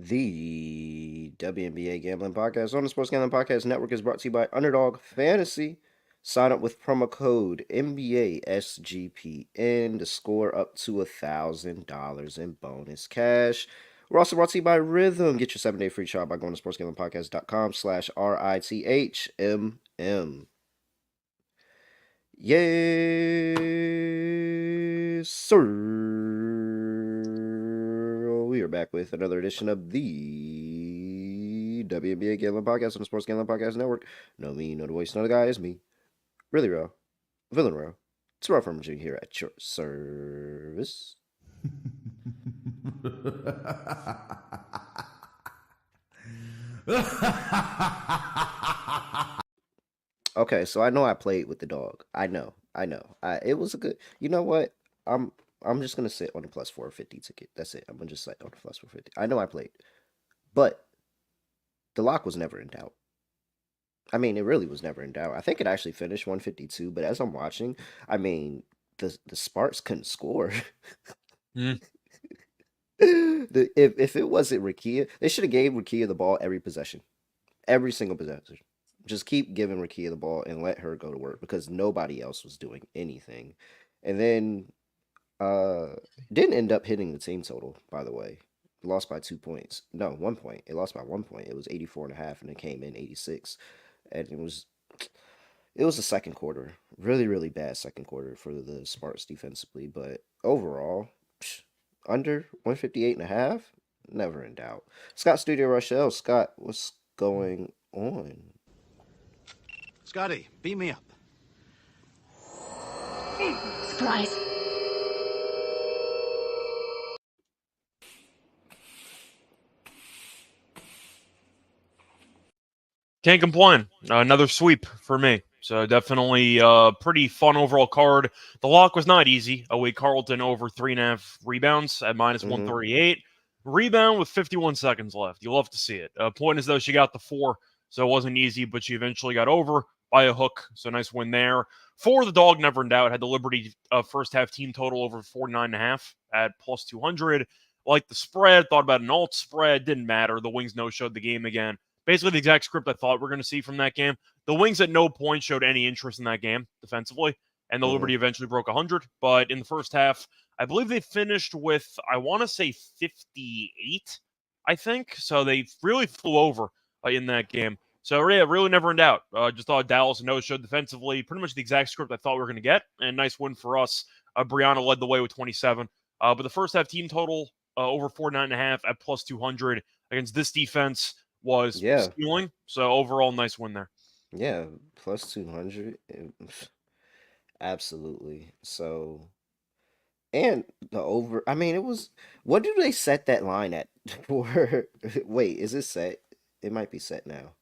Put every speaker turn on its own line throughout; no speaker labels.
The WNBA Gambling Podcast on the Sports Gambling Podcast Network is brought to you by Underdog Fantasy. Sign up with promo code NBA SGPN to score up to $1,000 in bonus cash. We're also brought to you by Rhythm. Get your 7-day free trial by going to sportsgamblingpodcast.com/RITHMM. Yes, sir. We are back with another edition of the WNBA Gambling Podcast on the Sports Gambling Podcast Network. No me, no the voice, no the guy, is me. Really real. Villain real. Terrell Furman Jr. here at your service. Okay, so I know I played with the dog. I know. It was a good. You know what? I'm just gonna sit on the plus 450 ticket. That's it. I'm gonna just sit on the plus 450. I know I played, but the lock was never in doubt. I mean, it really was never in doubt. I think it actually finished 152, but as I'm watching, I mean, the Sparks couldn't score. If it wasn't Rakia, they should have gave Rakia the ball every possession, every single possession. Just keep giving Rakia the ball and let her go to work because nobody else was doing anything. And then didn't end up hitting the team total, by the way. Lost by 2 points. No, 1 point. It lost by 1 point. It was 84.5 and it came in 86. And it was the second quarter. Really, really bad second quarter for the Sparks defensively. But overall, under 158.5, never in doubt. Scott Studio Rochelle. Scott, what's going on?
Scotty, beat me up.
Surprise.
Can't complain. Another sweep for me. So definitely pretty fun overall card. The lock was not easy. Wade Carlton over 3.5 rebounds at minus 138. Rebound with 51 seconds left. You love to see it. Point is, though, she got the 4, so it wasn't easy, but she eventually got over by a hook. So nice win there. For the dog, never in doubt. Had the Liberty first half team total over 49.5 at plus 200. Like the spread, thought about an alt spread. Didn't matter. The Wings no-showed the game again. Basically the exact script I thought we're going to see from that game. The Wings at no point showed any interest in that game defensively, and the Liberty eventually broke 100. But in the first half, I believe they finished with, I want to say 58, I think. So they really flew over in that game. So yeah, really never in doubt. Just thought Dallas no-showed defensively. Pretty much the exact script I thought we were going to get. And nice win for us. Brianna led the way with 27. But the first half team total over 49.5 at plus 200 against this defense was stealing. So overall, nice win there.
Yeah, plus 200. Absolutely. So, and the over, I mean, it was, what do they set that line at for? Wait, is it set? It might be set now.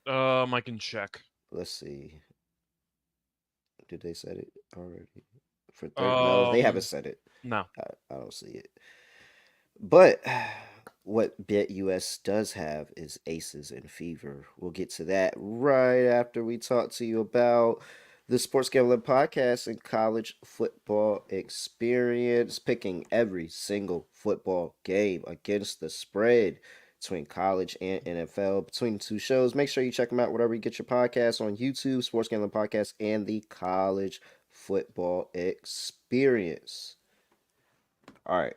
I can check.
Let's see. Did they set it already? For 30? No, they haven't set it.
No.
I don't see it. But what BetUS does have is Aces and Fever. We'll get to that right after we talk to you about the Sports Gambling Podcast and college football experience, picking every single football game against the spread between college and NFL, between the two shows. Make sure you check them out wherever you get your podcasts on YouTube, Sports Gambling Podcast, and the college football experience. All right.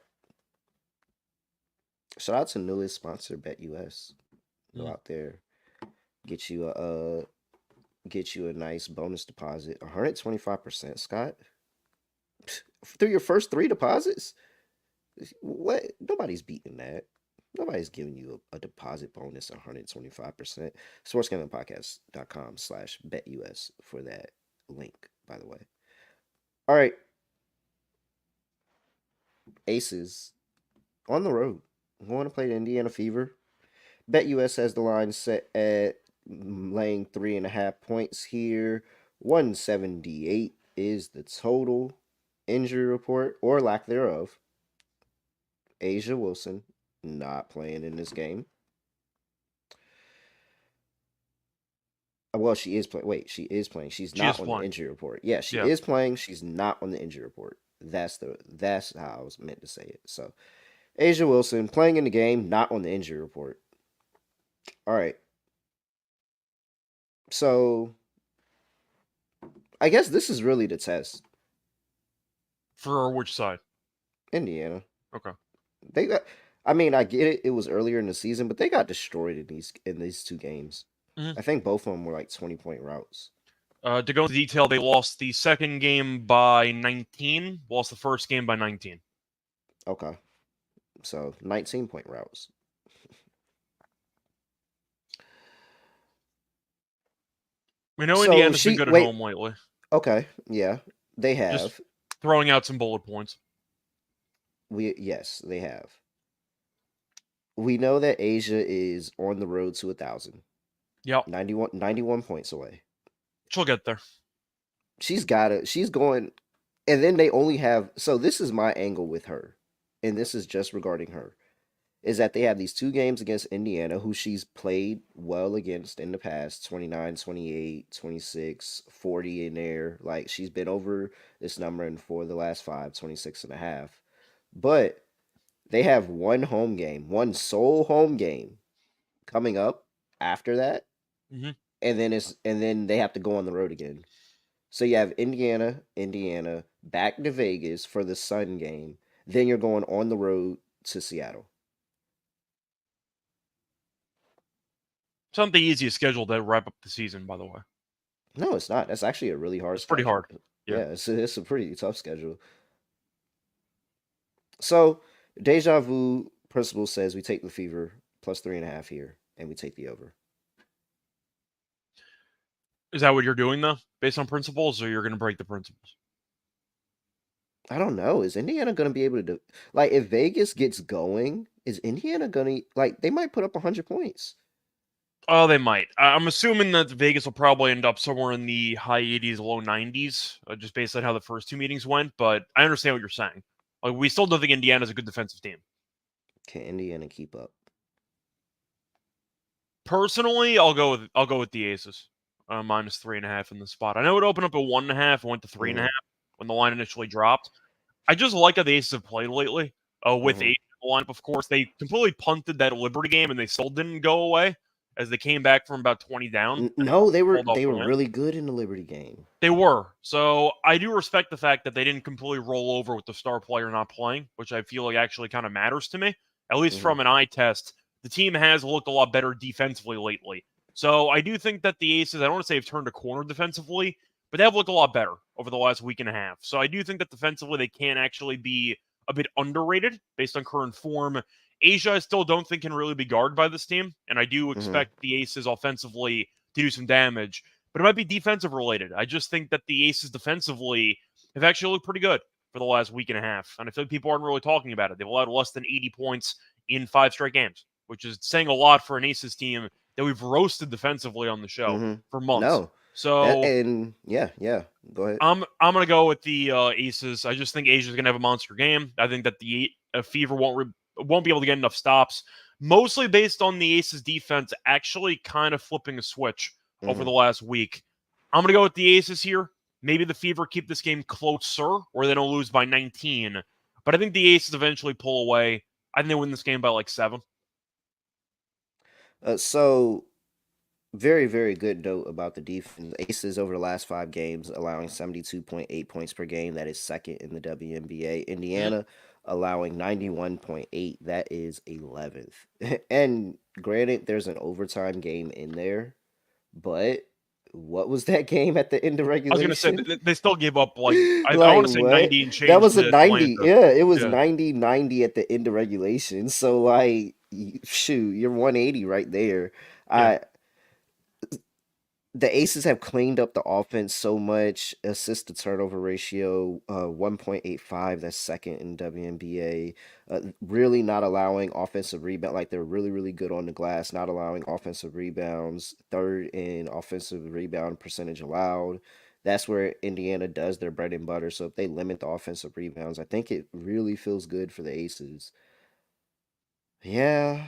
Shout out to newest sponsor BetUS. Go out there, get you a nice bonus deposit, 125%. Scott, through your first 3 deposits. What? Nobody's beating that. Nobody's giving you a deposit bonus, 125%. SportsGamblingPodcast.com/BetUS for that link, by the way. All right, Aces on the road. Want to play the Indiana Fever? BetUS has the line set at laying 3.5 points here. 178 is the total. Injury report or lack thereof. Asia Wilson not playing in this game. Well, she is playing. Wait, she is playing. She's not on the injury report. Yeah, she is playing. She's not on the injury report. That's how I was meant to say it. So Asia Wilson playing in the game, not on the injury report. All right. So I guess this is really the test.
For which side?
Indiana.
Okay.
They got. I mean, I get it. It was earlier in the season, but they got destroyed in these two games.
Mhm.
I think both of them were like 20-point routes.
To go into detail, they lost the second game by 19, lost the first game by 19.
Okay. So 19-point routes.
We know
So
Indiana's been
she
good at
wait.
home lately.
Okay. Yeah, they
Just
have.
throwing out some bullet points.
Yes, they have. We know that Asia is on the road to 1,000.
Yep.
91 points away.
She'll get there.
She's got it. She's going. And then they only have. So this is my angle with her. And this is just regarding her. Is that they have these two games against Indiana, who she's played well against in the past 29, 28, 26, 40 in there. Like she's been over this number in for the last five, 26 and a half. But they have one home game, one sole home game coming up after that.
Mm-hmm.
And then they have to go on the road again. So you have Indiana, back to Vegas for the Sun game. Then you're going on the road to Seattle.
It's not the easiest schedule to wrap up the season, by the way.
No, it's not. That's actually a really hard
It's pretty
schedule.
hard. Yeah.
It's a pretty tough schedule. So, Deja Vu principle says we take the Fever plus 3.5 here, and we take the over.
Is that what you're doing, though, based on principles, or you're going to break the principles?
I don't know. Is Indiana going to be able to do like if Vegas gets going? Is Indiana going to like they might put up 100 points?
Oh, they might. I'm assuming that Vegas will probably end up somewhere in the high 80s, low 90s, just based on how the first two meetings went. But I understand what you're saying. Like, we still don't think Indiana's a good defensive team.
Can Indiana keep up?
Personally, I'll go with the Aces, minus 3.5 in the spot. I know it opened up at 1.5 and went to 3.5 when the line initially dropped. I just like how the Aces have played lately. With
Mhm.
eight in the lineup, of course, they completely punted that Liberty game, and they still didn't go away as they came back from about 20 down.
No, they were
Pulled off
they
the
were
win.
really good in the Liberty game.
They were. So I do respect the fact that they didn't completely roll over with the star player not playing, which I feel like actually kind of matters to me. At least
Mhm.
from an eye test, the team has looked a lot better defensively lately. So I do think that the Aces, I don't want to say have turned a corner defensively, but they have looked a lot better over the last week and a half. So I do think that defensively they can actually be a bit underrated based on current form. Asia, I still don't think can really be guarded by this team, and I do
Mhm.
expect the Aces offensively to do some damage, but it might be defensive related. I just think that the Aces defensively have actually looked pretty good for the last week and a half, and I feel like people aren't really talking about it. They've allowed less than 80 points in 5 straight games, which is saying a lot for an Aces team that we've roasted defensively on the show
Mhm.
for months.
No.
So
And yeah. Go ahead.
I'm gonna go with the Aces. I just think Asia's gonna have a monster game. I think that the Fever won't be able to get enough stops, mostly based on the Aces defense actually kind of flipping a switch over
Mhm.
the last week. I'm gonna go with the Aces here. Maybe the Fever keep this game closer, or they don't lose by 19. But I think the Aces eventually pull away. I think they win this game by like 7.
So very, very good note about the defense. Aces over the last 5 games, allowing 72.8 points per game. That is second in the WNBA.
Mhm.
Indiana allowing 91.8. That is 11th. And granted, there's an overtime game in there, but what was that game at the end of
I was gonna say
regulation?
they still gave up like I
Like
want to say
what?
90 and
That
change
was a
to
90.
Atlanta.
Yeah, it was
Yeah.
90-90 at the end of regulation. So like shoot, you're 180 right there.
Yeah.
I the Aces have cleaned up the offense so much. Assist to turnover ratio 1.85. That's second in WNBA. Really not allowing offensive rebound. Like they're really really good on the glass. Not allowing offensive rebounds. Third in offensive rebound percentage allowed. That's where Indiana does their bread and butter. So if they limit the offensive rebounds, I think it really feels good for the Aces. Yeah,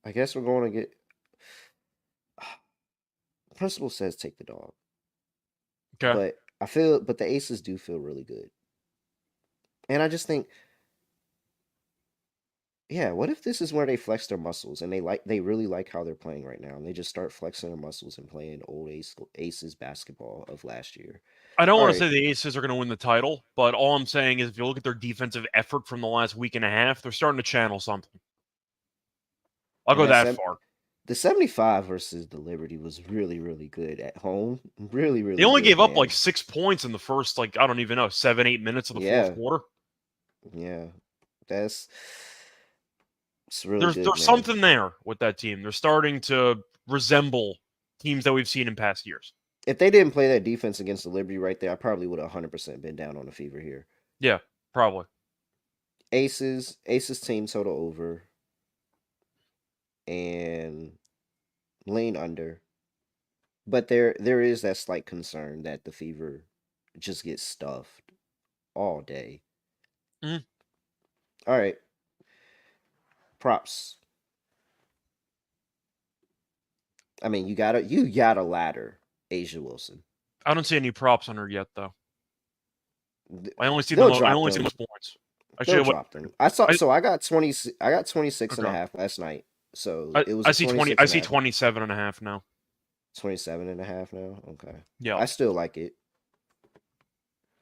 I guess we're going to get. Principal says take the dog.
Okay.
But the Aces do feel really good. And I just think Yeah, what if this is where they flex their muscles and they really like how they're playing right now and they just start flexing their muscles and playing old Aces basketball of last year.
I don't
All
want to
right.
say the Aces are going to win the title, but all I'm saying is if you look at their defensive effort from the last week and a half, they're starting to channel something. I'll
And
go that far.
the 75 versus the Liberty was really, really good at home. Really,
They
really
only
good,
gave up like
man.
6 points in the first, like, I don't even know, 7, 8 minutes of the fourth
Yeah,
quarter.
yeah. That's it's really good,
There's
man.
something there with that team. They're starting to resemble teams that we've seen in past years.
If they didn't play that defense against the Liberty right there, I probably would have 100% been down on the Fever here.
Yeah, probably.
Aces team total over and lean under. But there is that slight concern that the Fever just gets stuffed all day.
Mhm.
All right. Props. I mean, you gotta ladder Asia Wilson.
I don't see any props on her yet, though. I only see
They'll
I
drop
only see the
them.
most points.
They'll
Actually, what
drop them. I saw
I
so I got 26 and a
okay.
half last night. So it was
I
a
see
26
I
and a
see
half.
27 and a half now.
27 and a half now. Okay.
Yeah.
I still like it.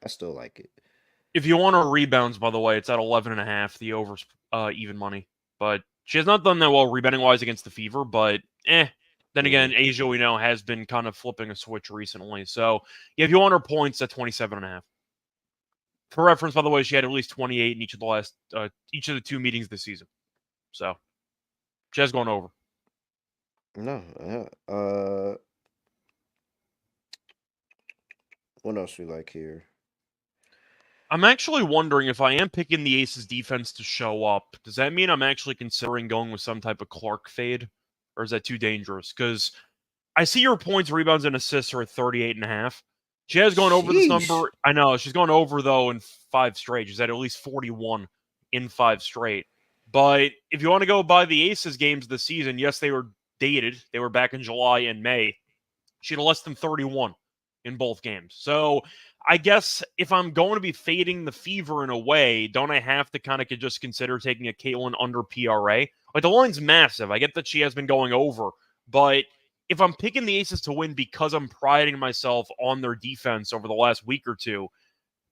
I still like it.
If you want her rebounds, by the way, it's at 11 and a half, the overs even money. But she has not done that well rebounding wise against the Fever, but Then
Hmm.
again, Asia, we know, has been kind of flipping a switch recently. So, yeah, if you want her points, at 27 and a half. For reference, by the way, she had at least 28 in each of the 2 meetings this season. So, she has gone over.
No. What else we like here?
I'm actually wondering if I am picking the Aces defense to show up, does that mean I'm actually considering going with some type of Clark fade? Or is that too dangerous? Because I see your points, rebounds, and assists are at 38 and a half. She has gone over this
Sheesh.
number. I know. She's gone over, though, in 5 straight. She's at least 41 in 5 straight. But if you want to go by the Aces games this season, yes, they were dated. They were back in July and May. She had less than 31 in both games. So I guess if I'm going to be fading the Fever in a way, don't I have to kind of just consider taking a Caitlin under PRA? Like, the line's massive. I get that she has been going over, but if I'm picking the Aces to win because I'm priding myself on their defense over the last week or two,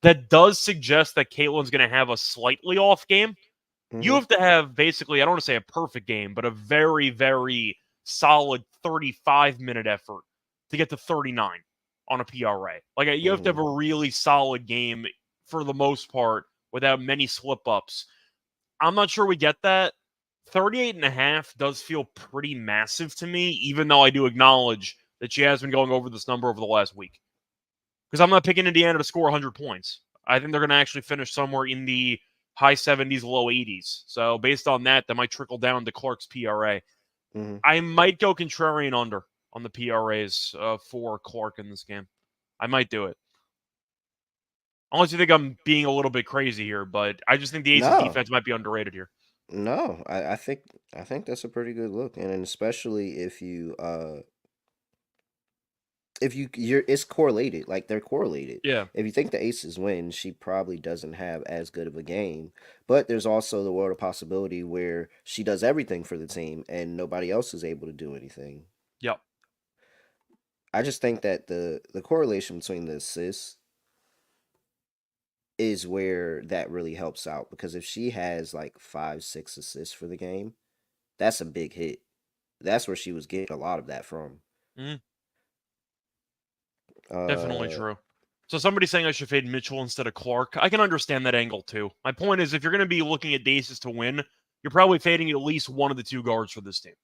that does suggest that Caitlin's going to have a slightly off game. You
Hmm.
have to have basically, I don't want to say a perfect game, but a very, very solid 35-minute effort to get to 39 on a PRA. Like, you have to have
Hmm.
a really solid game for the most part without many slip ups. I'm not sure we get that. 38 and a half does feel pretty massive to me, even though I do acknowledge that she has been going over this number over the last week. Because I'm not picking Indiana to score 100 points. I think they're going to actually finish somewhere in the high 70s, low 80s. So based on that, that might trickle down to Clark's PRA.
Hmm.
I might go contrarian under on the PRAs for Clark in this game. I might do it. Unless you think I'm being a little bit crazy here, but I just think the Aces
No.
defense might be underrated here.
No. I think that's a pretty good look. And especially if you're it's correlated, like they're correlated.
Yeah.
If you think the Aces win, she probably doesn't have as good of a game. But there's also the world of possibility where she does everything for the team and nobody else is able to do anything.
Yep.
I just think that the correlation between the assists is where that really helps out because if she has like 5, 6 assists for the game, that's a big hit. That's where she was getting a lot of that from.
Mm, definitely
Uh,
true. So somebody saying I should fade Mitchell instead of Clark, I can understand that angle too. My point is, if you're going to be looking at the Aces to win, you're probably fading at least one of the 2 guards for this team.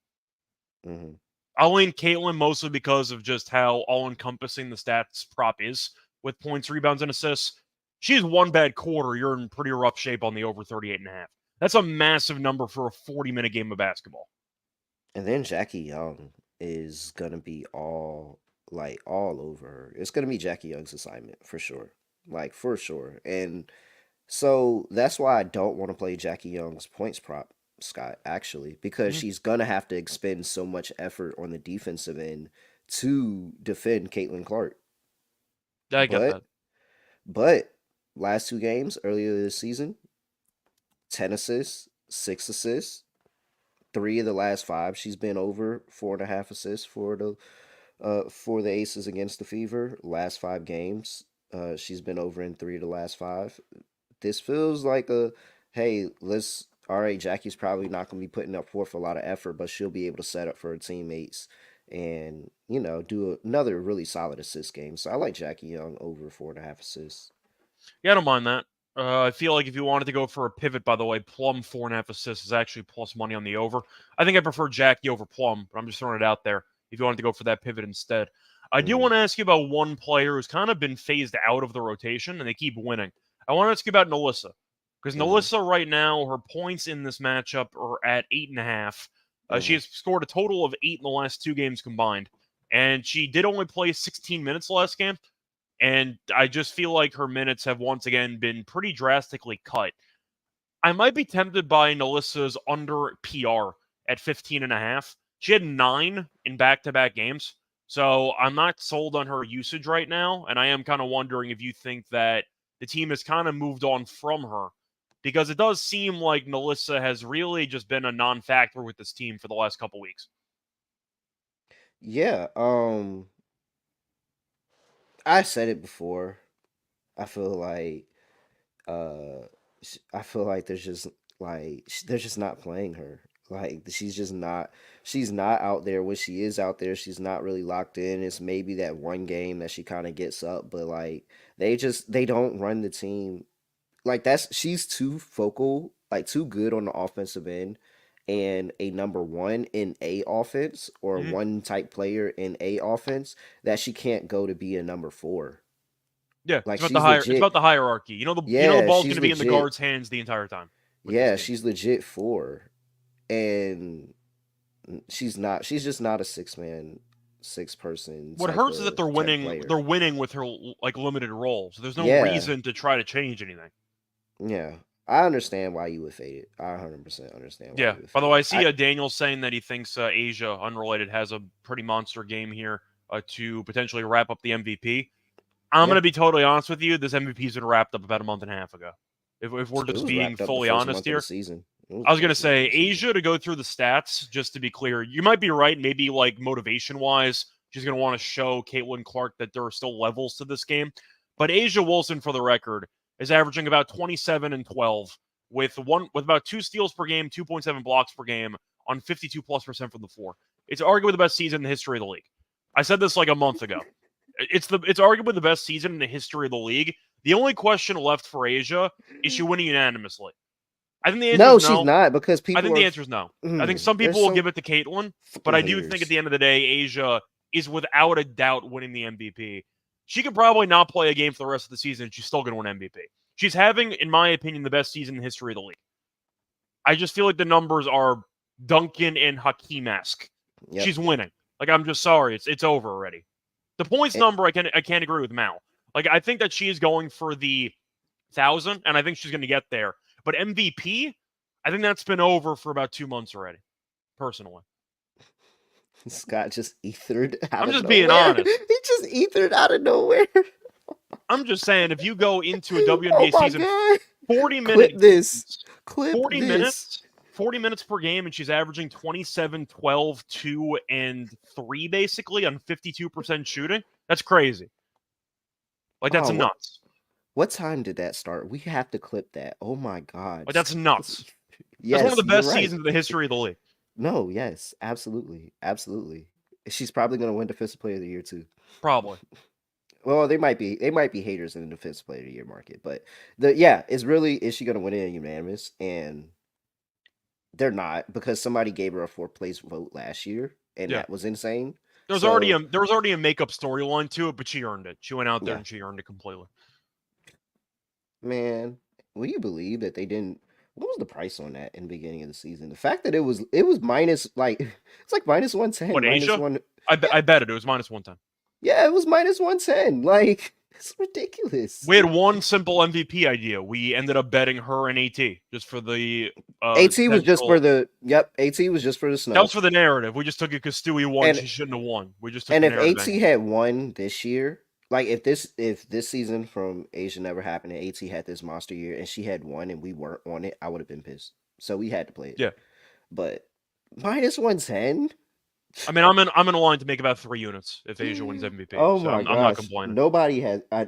mhm.
I'll lean Caitlin mostly because of just how all-encompassing the stats prop is with points, rebounds, and assists. She's one bad quarter. You're in pretty rough shape on the over 38 and a half. That's a massive number for a 40-minute game of basketball.
And then Jackie Young is gonna be all over her. It's gonna be Jackie Young's assignment for sure, like for sure. And so that's why I don't want to play Jackie Young's points prop, Scott, actually, because
Mhm.
she's gonna have to expend so much effort on the defensive end to defend Caitlin Clark.
I get
But
that.
but last 2 games earlier this season, 10 assists, 6 assists. 3 of the last 5, she's been over 4.5 assists for the Aces against the Fever. Last 5 games, she's been over in 3 of the last 5. This feels like a hey, let's all right. Jackie's probably not going to be putting up forth a lot of effort, but she'll be able to set up for her teammates and do another really solid assist game. So I like Jackie Young over 4.5 assists.
Yeah, I don't mind that. I feel like if you wanted to go for a pivot, by the way, Plum 4.5 assists is actually plus money on the over. I think I prefer Jackie over Plum, but I'm just throwing it out there if you wanted to go for that pivot instead. I do want to ask you about one player who's kind of been phased out of the rotation, and they keep winning. I want to ask you about Nalissa, because Nalissa right now, her points in this matchup are at 8.5. She has scored a total of 8 in the last 2 games combined, and she did only play 16 minutes last game. And I just feel like her minutes have once again been pretty drastically cut. I might be tempted by Nalissa's under PR at 15.5. She had 9 in back-to-back games. So I'm not sold on her usage right now. And I am kind of wondering if you think that the team has kind of moved on from her. Because it does seem like Nalissa has really just been a non-factor with this team for the last couple weeks.
Yeah, I said it before. I feel like I feel like they're just not playing her. Like she's not out there. When she is out there, she's not really locked in. It's maybe that one game that she kind of gets up, but like they don't run the team. Like she's too focal, like too good on the offensive end and a number 1 in a offense or one type player in a offense that she can't go to be a number 4.
Yeah,
Like
it's
she's
about the hierarchy. You know the
yeah,
ball's going
she's
to be in the
legit.
guard's hands the entire time with this
Yeah,
team.
she's legit 4. And she's just not a 6-person
What hurts is that
type of player.
they're winning with her like limited role. So there's no
Yeah.
reason to try to change anything.
Yeah. I understand why you would fade it. I 100% understand why
Yeah.
you would
By the
fade
way, I
it.
see Daniel saying that he thinks Asia, unrelated, has a pretty monster game here to potentially wrap up the MVP. I'm going to be totally honest with you. This MVP's been wrapped up about a month and a half ago. If we're
It
just
was
being
wrapped up the
fully
first
honest
month of the
here.
season.
I was going to say, Asia, to go through the stats, just to be clear, you might be right. Maybe like motivation-wise, she's going to want to show Caitlin Clark that there are still levels to this game. But Asia Wilson, for the record, is averaging about 27 and 12 with about 2 steals per game, 2.7 blocks per game on 52+% from the floor. It's arguably the best season in the history of the league. I said this like a month ago. It's arguably the best season in the history of the league. The only question left for Asia is she winning unanimously. I think the answer is no.
She's not because
I
people
think the answer is no. I think some people will give it to Caitlin, but I do think at the end of the day, Asia is without a doubt winning the MVP. She could probably not play a game for the rest of the season, and she's still going to win MVP. She's having, in my opinion, the best season in the history of the league. I just feel like the numbers are Duncan and Hakeem-esque.
Yep.
She's winning. Like, I'm just sorry. It's over already. The points number, I can't agree with Mal. Like, I think that she is going for the 1,000, and I think she's going to get there. But MVP, I think that's been over for about 2 months already, personally.
Scott just ethered out
I'm
of
just
nowhere.
being honest.
He just ethered out of nowhere.
I'm just saying, if you go into a WNBA season,
God.
40 minutes.
Clip
40
this.
minutes. 40 minutes per game, and she's averaging 27, 12, 2, and 3, basically, on 52% shooting. That's crazy. Like, that's nuts.
What time did that start? We have to clip that. Oh, my God.
Like, that's nuts.
Yes,
that's one of the best seasons in the history of the league.
No, yes, absolutely. Absolutely. She's probably going to win Defensive Player of the Year, too.
Probably.
Well, they might be haters in the Defensive Player of the Year market, but is she going to win it in unanimous? And they're not, because somebody gave her a 4th place vote last year, and that was insane.
There was already a makeup storyline to it, but she earned it. She went out there and she earned it completely.
Man, will you believe that they didn't? What was the price on that in the beginning of the season? The fact that it was minus, like, it's like minus 110.
What, Asia? I bet it was minus 110.
Yeah, it was minus 110. Like, it's ridiculous.
We had one simple MVP idea. We ended up betting her and AT just for the
AT was just for the AT was just for the snow.
That was for the narrative. We just took it because Stewie won. She shouldn't have won. We just took
and
the
if
narrative.
AT had won this year, like if this season from Asia never happened and AT had this monster year and she had won and we weren't on it, I would have been pissed. so we had to play it.
Yeah.
But minus 110.
I mean, I'm in a line to make about 3 units if Asia wins MVP.
Oh
So
my
I'm not
gosh!
complaining.
Nobody has. I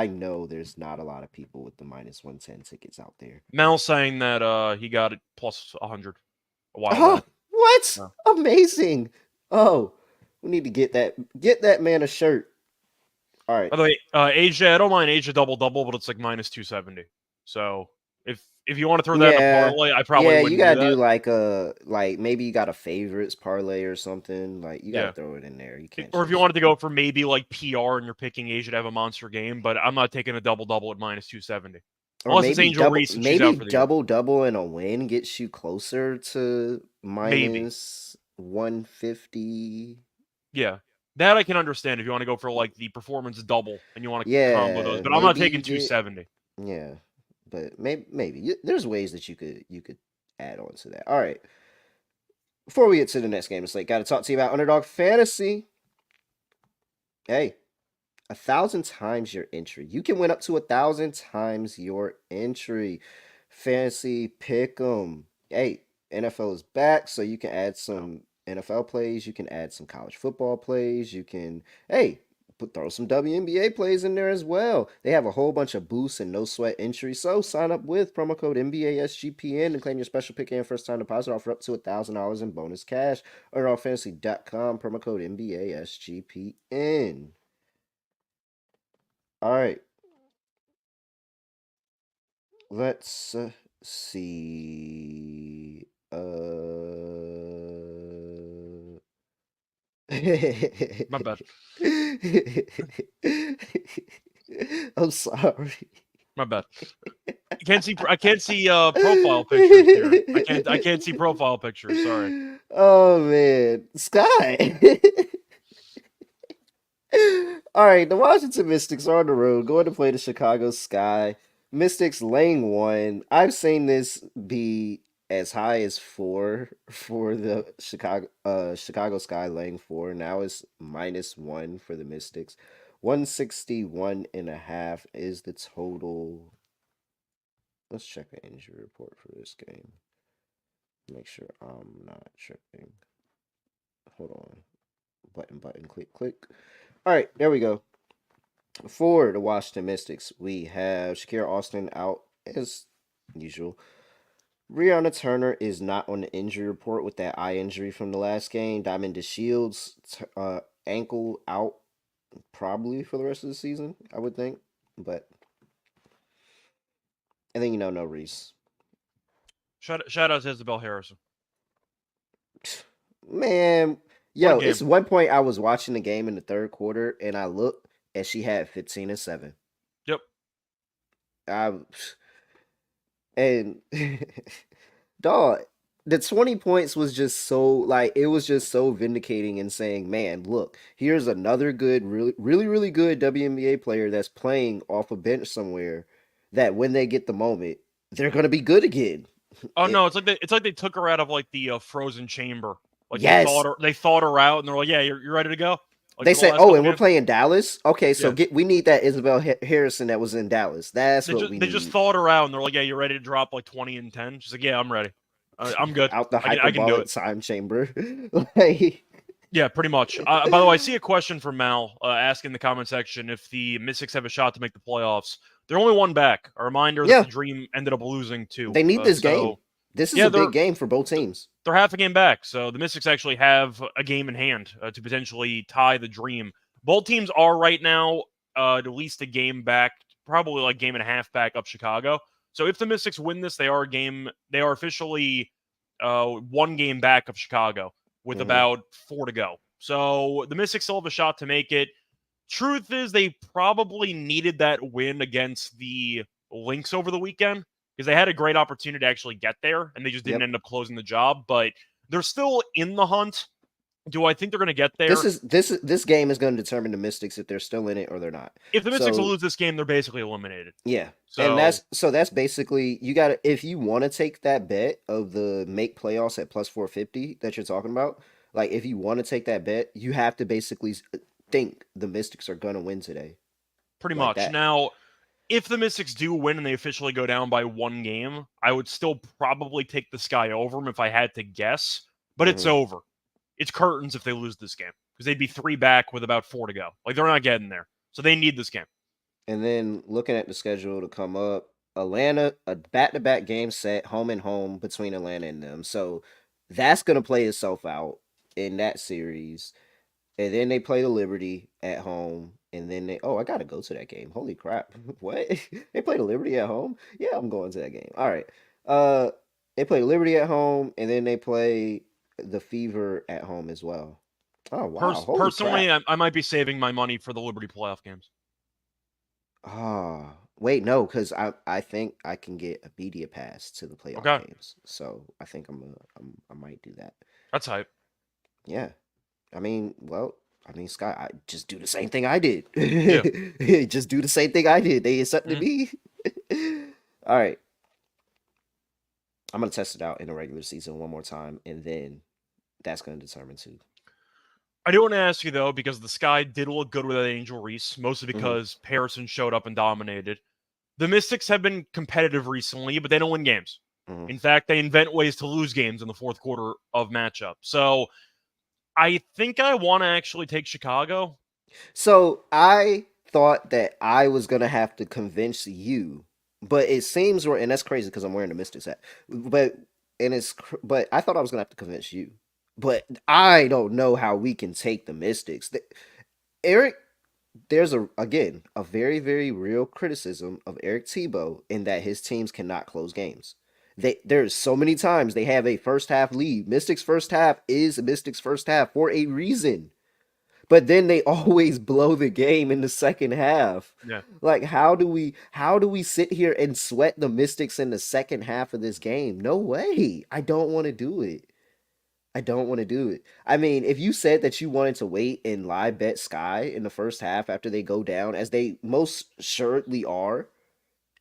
know there's not a lot of people with the minus 110 tickets out there.
Mal's saying that he got it plus 100 a while
Oh,
back.
what?
Yeah.
Amazing! Oh, we need to get that man a shirt. All right.
By the way, Asia, I don't mind Asia double, but it's like minus 270. So if you want to throw that in a parlay, I probably
you
wouldn't
gotta
do
do
that.
like maybe you got a favorites parlay or something. Like you gotta
Yeah.
throw it in there. You can't.
Or if you
Just...
wanted to go for maybe like PR and you're picking Asia to have a monster game, but I'm not taking a double at minus 270.
Or
Unless it's
maybe
Angel Reese and she's out for the year.
double and a win gets you closer to minus 150.
Yeah. That I can understand if you want to go for like the performance double and you want to combo those, but I'm not taking 270.
Yeah. But maybe there's ways that you could add on to that. All right. Before we get to the next game, it's like got to talk to you about Underdog Fantasy. Hey, 1,000 times your entry. You can win up to 1,000 times your entry. Fantasy pick'em. Hey, NFL is back, so you can add some NFL plays. You can add some college football plays. You can, throw some WNBA plays in there as well. They have a whole bunch of boosts and no sweat entries. So sign up with promo code NBA SGPN and claim your special pick and first time deposit offer up to $1,000 in bonus cash. UnderdogFantasy.com, promo code NBA SGPN. All right. Let's see.
My bad.
I'm sorry.
My bad. I can't see profile pictures here. I can't see profile pictures. Sorry.
Oh man, Sky. All right, the Washington Mystics are on the road, going to play the Chicago Sky. Mystics laying 1. I've seen this be as high as 4 for the Chicago Sky laying 4. Now it's -1 for the Mystics. 161.5 is the total. Let's check the injury report for this game. Make sure I'm not tripping. Hold on. Button, click. All right, there we go. For the Washington Mystics, we have Shakira Austin out as usual. Brianna Turner is not on the injury report with that eye injury from the last game. Diamond DeShields, ankle out probably for the rest of the season, I would think. But I think no Reese.
Shout out to Isabel Harrison.
Man, yo, it's one point I was watching the game in the third quarter and I looked and she had 15 and 7.
Yep.
And dog, the 20 points was just so it was just so vindicating and saying, man, look, here's another good, really good WNBA player that's playing off a bench somewhere that when they get the moment, they're gonna be good again.
Oh no, it's like they took her out of like the frozen chamber. Like
yes.
they thought her out and they're like, yeah, you're ready to go. Like
they said, "Oh, and we're playing Dallas. Okay, so we need that Isabel Harrison that was in Dallas. That's what we need."
They just thought her out, and they're like, "Yeah, you ready to drop like 20 and 10?" She's like, "Yeah, I'm ready. I'm good.
Out the
I can do it."
Time chamber.
Yeah, pretty much. By the way, I see a question from Mal asking in the comment section if the Mystics have a shot to make the playoffs. They're only one back. A reminder that the Dream ended up losing too.
They need this game. This is a big game for both teams.
They're half a game back, so the Mystics actually have a game in hand to potentially tie the Dream. Both teams are right now at least a game back, probably like game and a half back up Chicago. So if the Mystics win this, they are officially 1 game back of Chicago with about 4 to go. So the Mystics still have a shot to make it. Truth is, they probably needed that win against the Lynx over the weekend because they had a great opportunity to actually get there, and they just didn't end up closing the job. But they're still in the hunt. Do I think they're going to get there?
This game is going to determine the Mystics if they're still in it or they're not.
If the Mystics will lose this game, they're basically eliminated.
Yeah, and that's basically you got to, if you want to take that bet of the make playoffs at plus 450 that you're talking about. Like if you want to take that bet, you have to basically think the Mystics are going to win today.
Pretty much. Now, if the Mystics do win and they officially go down by 1 game, I would still probably take the Sky over them if I had to guess. But it's over. It's curtains if they lose this game because they'd be 3 back with about 4 to go. Like, they're not getting there. So they need this game.
And then looking at the schedule to come up, Atlanta, a back-to-back game set, home and home between Atlanta and them. So that's going to play itself out in that series. And then they play the Liberty at home. And then I got to go to that game. Holy crap. What? They play the Liberty at home? Yeah, I'm going to that game. All right. They play Liberty at home, and then they play the Fever at home as well. Oh, wow. Holy
Personally,
crap.
I might be saving my money for the Liberty playoff games.
Wait, no, because I think I can get a media pass to the playoff games. So I think I might do that.
That's hype.
Yeah. Sky, I just do the same thing I did. Yeah. Just do the same thing I did. They accepted me. All right. I'm gonna test it out in the regular season one more time, and then that's gonna determine too.
I do want to ask you though, because the Sky did look good without Angel Reese, mostly because Harrison showed up and dominated. The Mystics have been competitive recently, but they don't win games. In fact, they invent ways to lose games in the fourth quarter of matchup. So I think I want to actually take Chicago.
So I thought that I was gonna have to convince you, but it seems and that's crazy because I'm wearing the Mystics hat. But I thought I was gonna have to convince you. But I don't know how we can take the Mystics. Eric, there's a very, very real criticism of Eric Tebow in that his teams cannot close games. There's so many times they have a first half lead. Mystics first half is Mystics first half for a reason. But then they always blow the game in the second half.
Yeah.
Like how do we sit here and sweat the Mystics in the second half of this game? No way. I don't want to do it. I mean, if you said that you wanted to wait and live bet Sky in the first half after they go down, as they most assuredly are,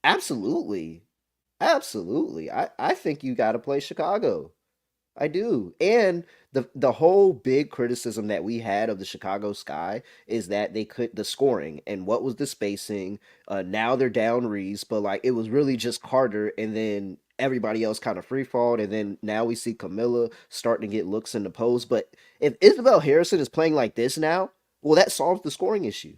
absolutely. Absolutely. I think you got to play Chicago. I do. And the whole big criticism that we had of the Chicago Sky is that they could the scoring and what was the spacing. Now they're down Reese, but like it was really just Carter and then everybody else kind of free falled, and then now we see Camilla starting to get looks in the post. But if Isabel Harrison is playing like this now, well, that solves the scoring issue.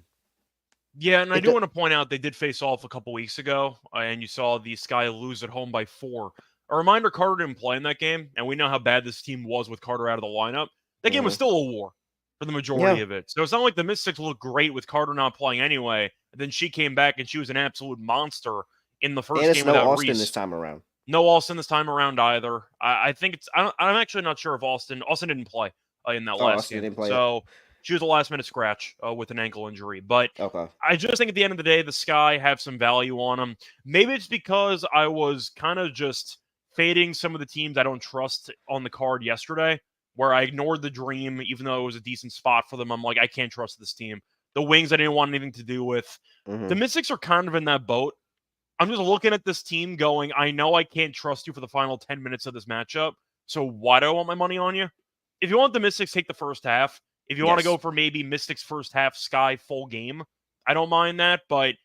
Yeah, and I do want to point out they did face off a couple weeks ago, and you saw the Sky lose at home by 4. A reminder, Carter didn't play in that game, and we know how bad this team was with Carter out of the lineup. That game was still a war for the majority of it. So it's not like the Mystics looked great with Carter not playing anyway. And then she came back, and she was an absolute monster in the first game without
Austin
Reese.
this time around.
No Austin this time around either. I think it's. I'm actually not sure if Austin didn't play in that last game. So she was a last-minute scratch with an ankle injury. But I just think at the end of the day, the Sky have some value on them. Maybe it's because I was kind of just fading some of the teams I don't trust on the card yesterday, where I ignored the Dream, even though it was a decent spot for them. I'm like, I can't trust this team. The Wings I didn't want anything to do with. The Mystics are kind of in that boat. I'm just looking at this team going, I know I can't trust you for the final 10 minutes of this matchup, so why do I want my money on you? If you want the Mystics, take the first half. If you want to go for maybe Mystics first half, Sky full game, I don't mind that. But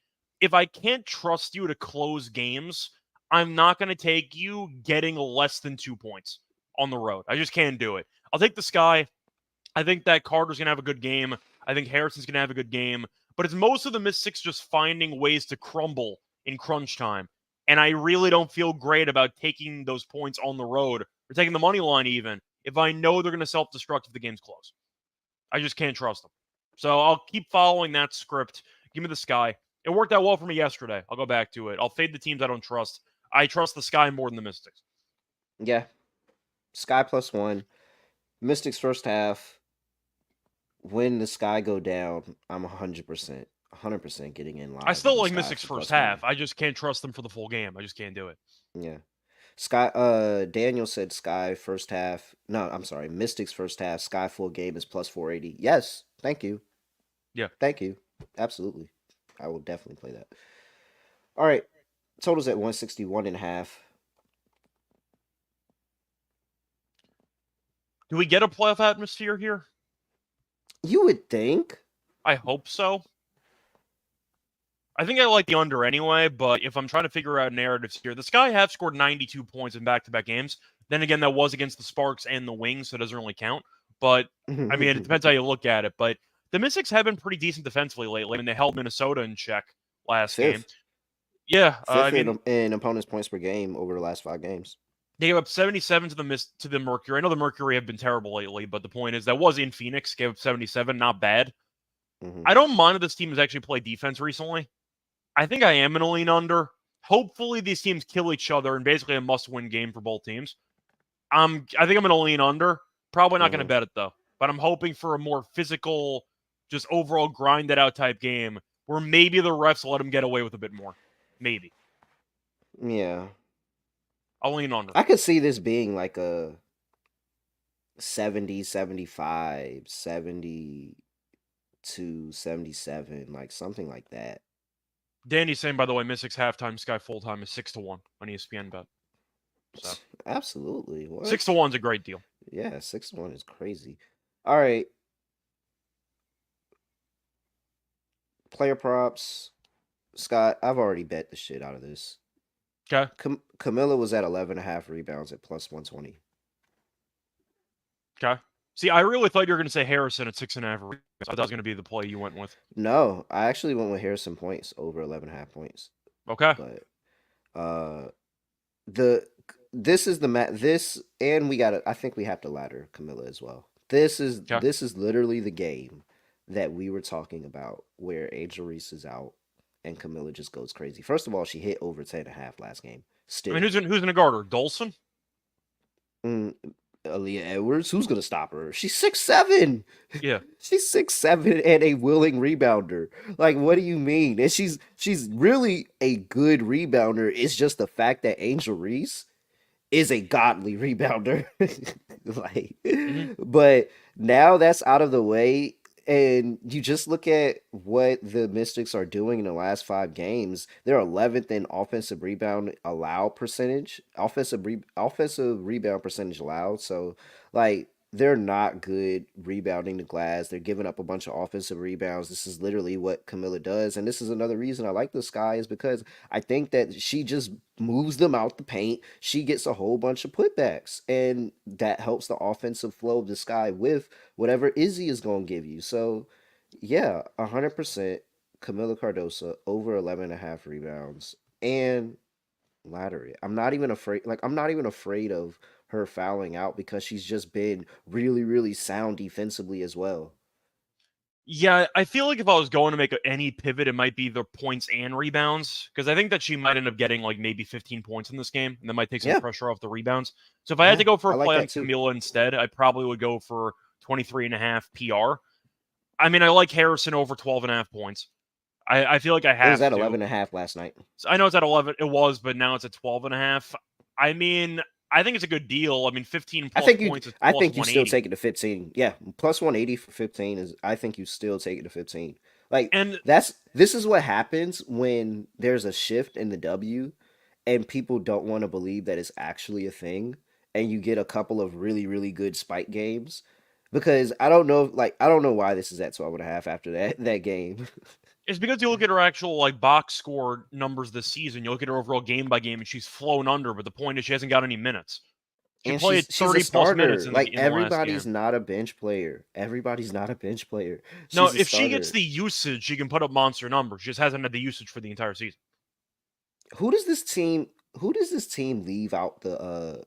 if I can't trust you to close games, I'm not going to take you getting less than 2 points on the road. I just can't do it. I'll take the Sky. I think that Carter's going to have a good game. I think Harrison's going to have a good game. But it's most of the Mystics just finding ways to crumble in crunch time. And I really don't feel great about taking those points on the road or taking the money line even if I know they're going to self-destruct if the game's close. I just can't trust them. So I'll keep following that script. Give me the Sky. It worked out well for me yesterday. I'll go back to it. I'll fade the teams I don't trust. I trust the Sky more than the Mystics.
Yeah. Sky +1. Mystics first half. When the Sky go down, I'm 100%. 100% getting in line.
I still like Mystics first half. I just can't trust them for the full game. I just can't do it.
Yeah. Sky Daniel said Sky first half. No, I'm sorry. Mystics first half, Sky full game is +480. Yes. Thank you.
Yeah.
Thank you. Absolutely. I will definitely play that. All right. Totals at 161.5.
Do we get a playoff atmosphere here?
You would think.
I hope so. I think I like the under anyway, but if I'm trying to figure out narratives here, the Sky have scored 92 points in back-to-back games. Then again, that was against the Sparks and the Wings, so it doesn't really count. But, I mean, it depends how you look at it. But the Mystics have been pretty decent defensively lately, and they held Minnesota in check last game. Yeah, I
Fifth
mean,
in opponents' points per game over the last 5 games.
they gave up 77 to the Mercury. I know the Mercury have been terrible lately, but the point is that was in Phoenix, gave up 77, not bad. I don't mind that this team has actually played defense recently. I think I am going to lean under. Hopefully, these teams kill each other and basically a must-win game for both teams. I think I'm going to lean under. Probably not going to bet it, though. But I'm hoping for a more physical, just overall grinded-out type game where maybe the refs let them get away with a bit more. Maybe.
Yeah.
I'll lean under.
I could see this being like a 70, 75, 72, 77, like something like that.
Danny's saying, by the way, Mystics halftime, Sky full-time is 6-1 on ESPN bet. So.
Absolutely. What?
6-1 is a great deal.
Yeah, 6-1 is crazy. All right. Player props. Scott, I've already bet the shit out of this.
Okay.
Camilla was at 11.5 rebounds at plus 120.
Okay. See, I really thought you were going to say Harrison at 6.5 rebounds. I thought that was going to be the play you went with.
No, I actually went with Harrison points over 11.5 points.
Okay.
But this is the this, and we got to, I think we have to ladder Camilla as well. This is literally the game that we were talking about where Angel Reese is out and Camilla just goes crazy. First of all, she hit over 10.5 last game. Still,
I mean, who's gonna guard her? Dolson?
Aaliyah Edwards. Who's gonna stop her? She's 6'7".
Yeah,
she's 6'7" and a willing rebounder. Like, what do you mean? And she's really a good rebounder. It's just the fact that Angel Reese is a godly rebounder. Like, but now that's out of the way. And you just look at what the Mystics are doing in the last 5 games. They're 11th in offensive rebound allowed percentage, offensive rebound percentage allowed. So, like, they're not good rebounding the glass. They're giving up a bunch of offensive rebounds. This is literally what Camilla does. And this is another reason I like the Sky is because I think that she just moves them out the paint. She gets a whole bunch of putbacks. And that helps the offensive flow of the Sky with whatever Izzy is going to give you. So, yeah, 100% Camilla Cardoso over 11.5 rebounds. And ladder it. I'm not even afraid of her fouling out because she's just been really, really sound defensively as well.
Yeah, I feel like if I was going to make any pivot, it might be the points and rebounds because I think that she might end up getting like maybe 15 points in this game, and that might take some pressure off the rebounds. So if I had to go for a play on Camilla instead, I probably would go for 23.5 PR. I mean, I like Harrison over 12.5 points. I feel like I have.
It was at 11.5 last night.
I know it's at 11. It was, but now it's at 12.5. I mean, I think it's a good deal. I mean, 15 plus points is plus
I think you still
180.
take it to 15. Yeah, plus 180 for 15 is. I think you still take it to 15. Like,
and
this is what happens when there's a shift in the W, and people don't want to believe that it's actually a thing, and you get a couple of really, really good spike games. Because I don't know why this is at 12.5 after that game.
It's because you look at her actual like box score numbers this season. You look at her overall game by game, and she's flown under. But the point is, she hasn't got any minutes. She played 30 plus minutes.
Everybody's not a bench player. Everybody's not a bench player.
No, if she gets the usage, she can put up monster numbers. She just hasn't had the usage for the entire season.
Who does this team leave out the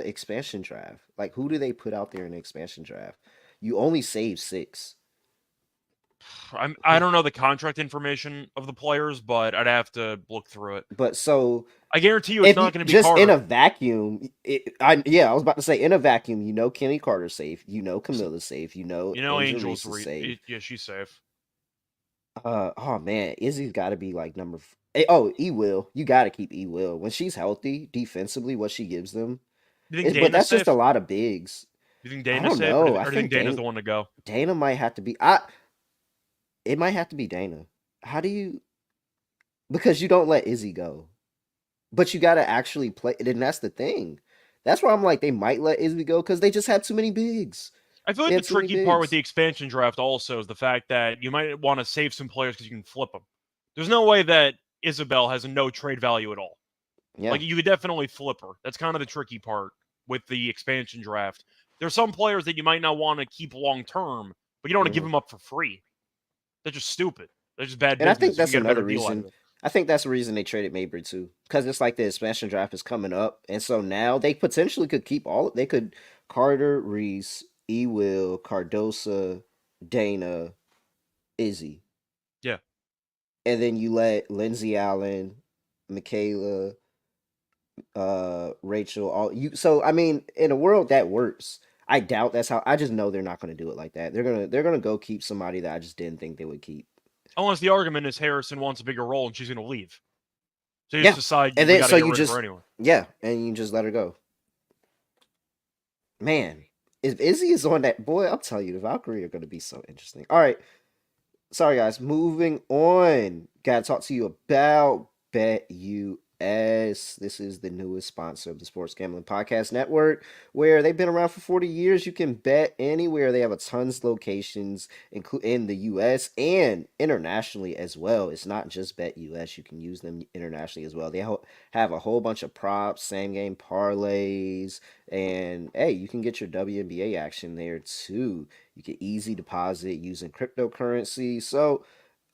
expansion draft? Like, who do they put out there in the expansion draft? You only save 6.
I don't know the contract information of the players, but I'd have to look through it.
But so
I guarantee you, it's not going to be
just
Carter.
In a vacuum. I was about to say in a vacuum. Kenny Carter's safe. Camilla's safe.
Angel's safe. Yeah, she's safe.
Oh man, Izzy's got to be like number. E Will. You got to keep E Will when she's healthy defensively. What she gives them. But that's safe? Just a lot of bigs.
You think Dana's safe? Or do you think Dana's the one to go?
Dana might have to be. It might have to be Dana. How do you? Because you don't let Izzy go, but you got to actually play. And that's the thing. That's why I'm like they might let Izzy go because they just have too many bigs.
I feel like the
They have too many
tricky part with the
bigs.
expansion draft also is the fact that you might want to save some players because you can flip them. There's no way that Isabel has a no trade value at all.
Yeah.
Like, you could definitely flip her. That's kind of the tricky part with the expansion draft. There's some players that you might not want to keep long term, but you don't want to give
Hmm.
them up for free. They're just stupid. They're just bad
And I think
business. You can
that's
get a better
another
deal out of
reason.
it.
I think that's the reason they traded Mabry too, because it's like the expansion draft is coming up, and so now they potentially could keep all. They could Carter, Reese, Ewell, Cardosa, Dana, Izzy,
Yeah.
and then you let Lindsey Allen, Michaela, Reichel, all you. So I mean, in a world that works. I doubt that's how. I just know they're not going to do it like that. They're gonna go keep somebody that I just didn't think they would keep.
Unless the argument is Harrison wants a bigger role and she's going to leave. So you just
Yeah,
decide
and
we
then
got to
so
get
you
rid of her
just
anyway.
yeah, and you just let her go. Man, if Izzy is on that boy, I'll tell you, the Valkyrie are going to be so interesting. All right, sorry guys, moving on. Gotta talk to you about BetUS. This is the newest sponsor of the Sports Gambling Podcast Network, where they've been around for 40 years. You can bet anywhere. They have a tons of locations in the US and internationally as well. It's not just BetUS. You can use them internationally as well. They have a whole bunch of props, same game parlays, and hey, you can get your WNBA action there too. You can easy deposit using cryptocurrency. So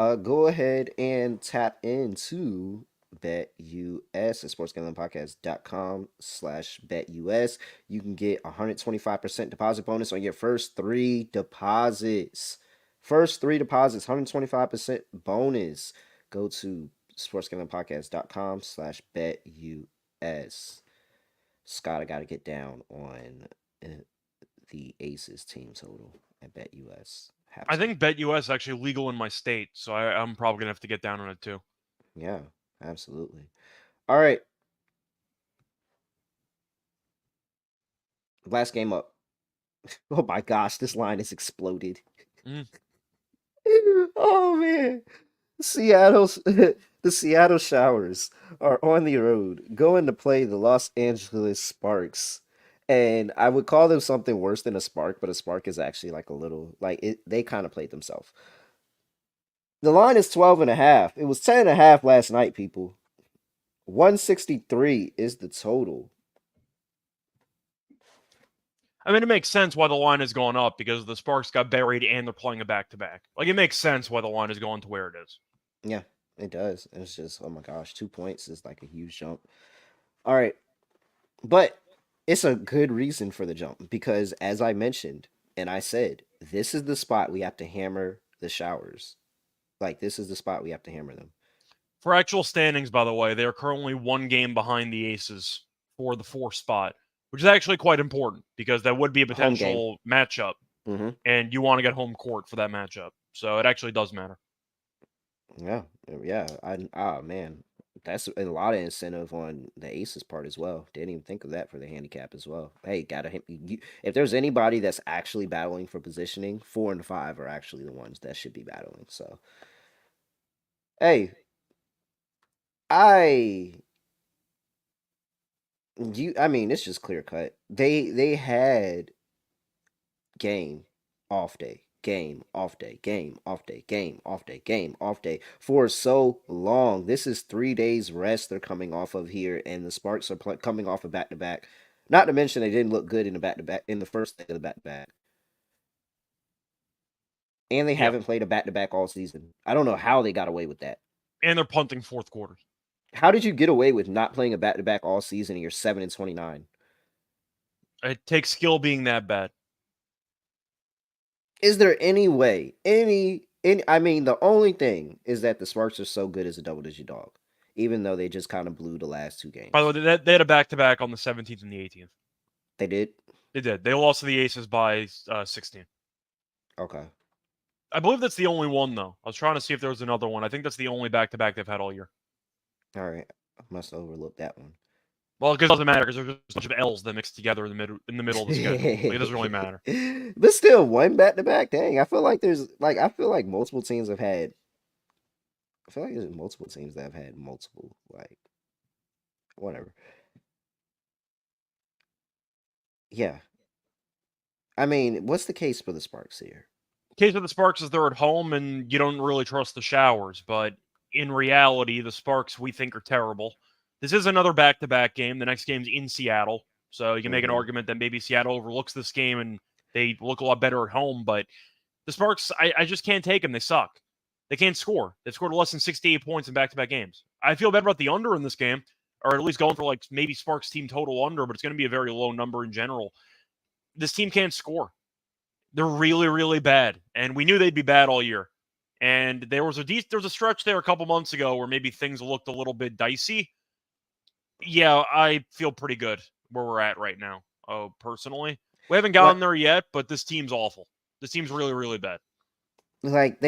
go ahead and tap into BetUS at sportsgamblingpodcast.com/BetUS. You can get 125% deposit bonus on your first three deposits. First three deposits, 125% bonus. Go to sportsgamblingpodcast.com/BetUS. Scott, I got to get down on uh, the Aces team total at BetUS. Have
I
to.
think BetUS is actually legal in my state, so I'm probably going to have to get down on it too.
Yeah, absolutely. All right. Last game up. Oh my gosh, this line has exploded.
Mm.
Oh man. Seattle's the Seattle Showers are on the road going to play the Los Angeles Sparks. And I would call them something worse than a spark, but a spark is actually like a little like it they kind of played themselves. The line is 12 and a half. It was 10 and a half last night, people. 163 is the total.
I mean, it makes sense why the line has gone up because the Sparks got buried and they're playing a back-to-back. Like, it makes sense why the line is going to where it is.
Yeah, it does. It's just, oh my gosh, 2 points is like a huge jump. All right. But it's a good reason for the jump because, as I mentioned, and I said, this is the spot we have to hammer the Showers. Like, this is the spot we have to hammer them.
For actual standings, by the way, they are currently one game behind the Aces for the 4th spot, which is actually quite important because that would be a
Home game.
potential matchup,
Mm-hmm.
and you want to get home court for that matchup. So it actually does matter.
Yeah, yeah. Man, that's a lot of incentive on the Aces part as well. Didn't even think of that for the handicap as well. Hey, gotta hit you, if there's anybody that's actually battling for positioning, 4 and 5 are actually the ones that should be battling. So, hey, I I mean, it's just clear cut. They had game off day, game off day, game off day, game off day, game off day for so long. This is 3 days rest they're coming off of here, and the Sparks are coming off a back to back. Not to mention they didn't look good in the back to back in the first leg of the back to back, and they
Yeah.
haven't played a back to back all season. I don't know how they got away with that.
And they're punting 4th quarters.
How did you get away with not playing a back to back all season and you're 7-29?
It takes skill being that bad.
Is there any way, I mean, the only thing is that the Sparks are so good as a double digit dog, even though they just kind of blew the last two
By the
games.
way, they had a back-to-back on the 17th and the 18th.
They did?
They did. They lost to the Aces by 16.
Okay.
I believe that's the only one, though. I was trying to see if there was another one. I think that's the only back-to-back they've had all year.
All right. I must have overlooked that one.
Well, because it doesn't matter because there's just a bunch of L's that mix together in the middle of the schedule. Like, it doesn't really matter.
But still, one back to back. Dang, I feel like multiple teams have had. I feel like there's multiple teams that have had multiple, like, whatever. Yeah. I mean, what's the case for the Sparks here?
Case of the Sparks is they're at home and you don't really trust the Showers, but in reality, the Sparks we think are terrible. This is another back-to-back game. The next game's in Seattle, so you can make an
Mm-hmm.
argument that maybe Seattle overlooks this game and they look a lot better at home, but the Sparks, I just can't take them. They suck. They can't score. They've scored less than 68 points in back-to-back games. I feel better about the under in this game, or at least going for like maybe Sparks team total under, but it's going to be a very low number in general. This team can't score. They're really, really bad, and we knew they'd be bad all year. And there was a stretch there a couple months ago where maybe things looked a little bit dicey. Yeah, I feel pretty good where we're at right now. Oh, personally, we haven't gotten there yet, but this team's awful. This team's really, really bad.
Like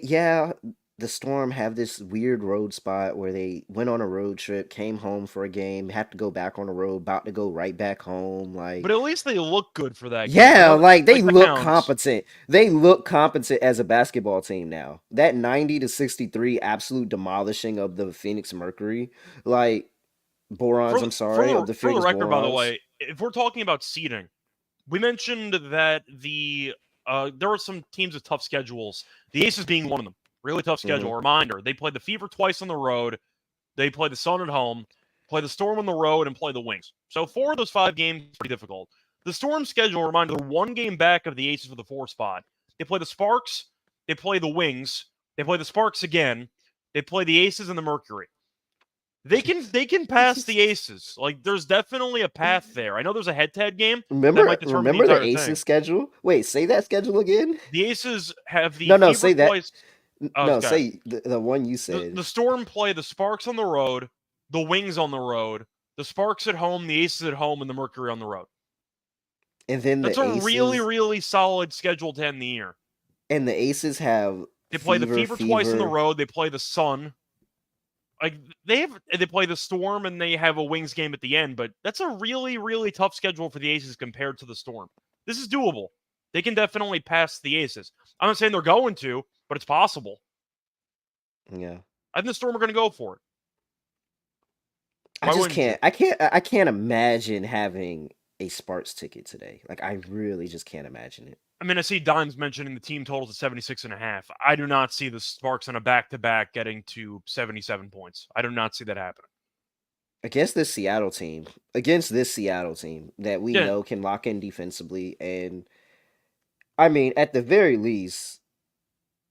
yeah, the Storm have this weird road spot where they went on a road trip, came home for a game, had to go back on the road, about to go right back home.
But
Like,
at least they look good for that game. I
yeah,
know,
like they
like that
look
counts.
competent. They look competent as a basketball team now. That 90-63 absolute demolishing of the Phoenix Mercury, like Borons, I'm sorry, of the
For the
Phoenix
record, by the
Borons.
way, if we're talking about seeding, we mentioned that there were some teams with tough schedules. The Aces being one of them. Really tough
Hmm.
schedule. Reminder: they played the Fever twice on the road. They play the Sun at home, play the Storm on the road, and play the Wings. So 4 of those 5 games are pretty difficult. The Storm schedule, reminder, they're 1 game back of the Aces for the 4 spot. They play the Sparks, they play the Wings, they play the Sparks again, they play the Aces and the Mercury. They can pass the Aces. Like there's definitely a path there. I know there's a head-to-head game that might determine the
Remember the
entire
Aces
thing.
schedule? Wait, say that schedule again.
The Aces have the
No, no,
Fever
say that.
twice.
No,
God.
say the one you
The
said.
the Storm play the Sparks on the road, the Wings on the road, the Sparks at home, the Aces at home, and the Mercury on the road.
And then
That's
the
a really,
Aces
really solid schedule to end the year.
have
They play the
Fever,
Fever twice on the
Fever.
road. They play the Sun. Like they play the Storm and they have a Wings game at the end. But that's a really, really tough schedule for the Aces compared to the Storm. This is doable. They can definitely pass the Aces. I'm not saying they're going to, but it's possible.
Yeah.
I think the Storm are going to go for it.
I
Why
just
wouldn't you?
can't. I can't imagine having a Sparks ticket today. Like I really just can't imagine it.
I mean, I see Dimes mentioning the team totals at 76.5. I do not see the Sparks on a back-to-back getting to 77 points. I do not see that happening.
Against this Seattle team, that we
Yeah,
know can lock in defensively, and I mean, at the very least,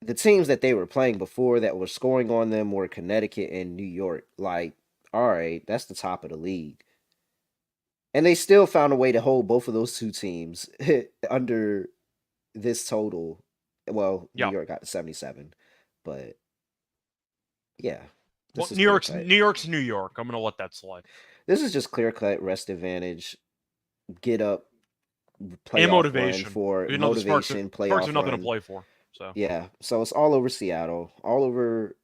the teams that they were playing before that were scoring on them were Connecticut and New York. Like, all right, that's the top of the league. And they still found a way to hold both of those two teams under this total. Well, New
yeah.
York got to 77, but yeah,
Well,
this is
New
clear
York's
cut.
New York's New York. I'm gonna let that slide.
This is just clear cut rest advantage. Get up,
And
playoff run
motivation.
for
You know, the
motivation,
Sparks have
playoff
nothing to
run.
play for. So
Yeah, so it's all over Seattle, all over.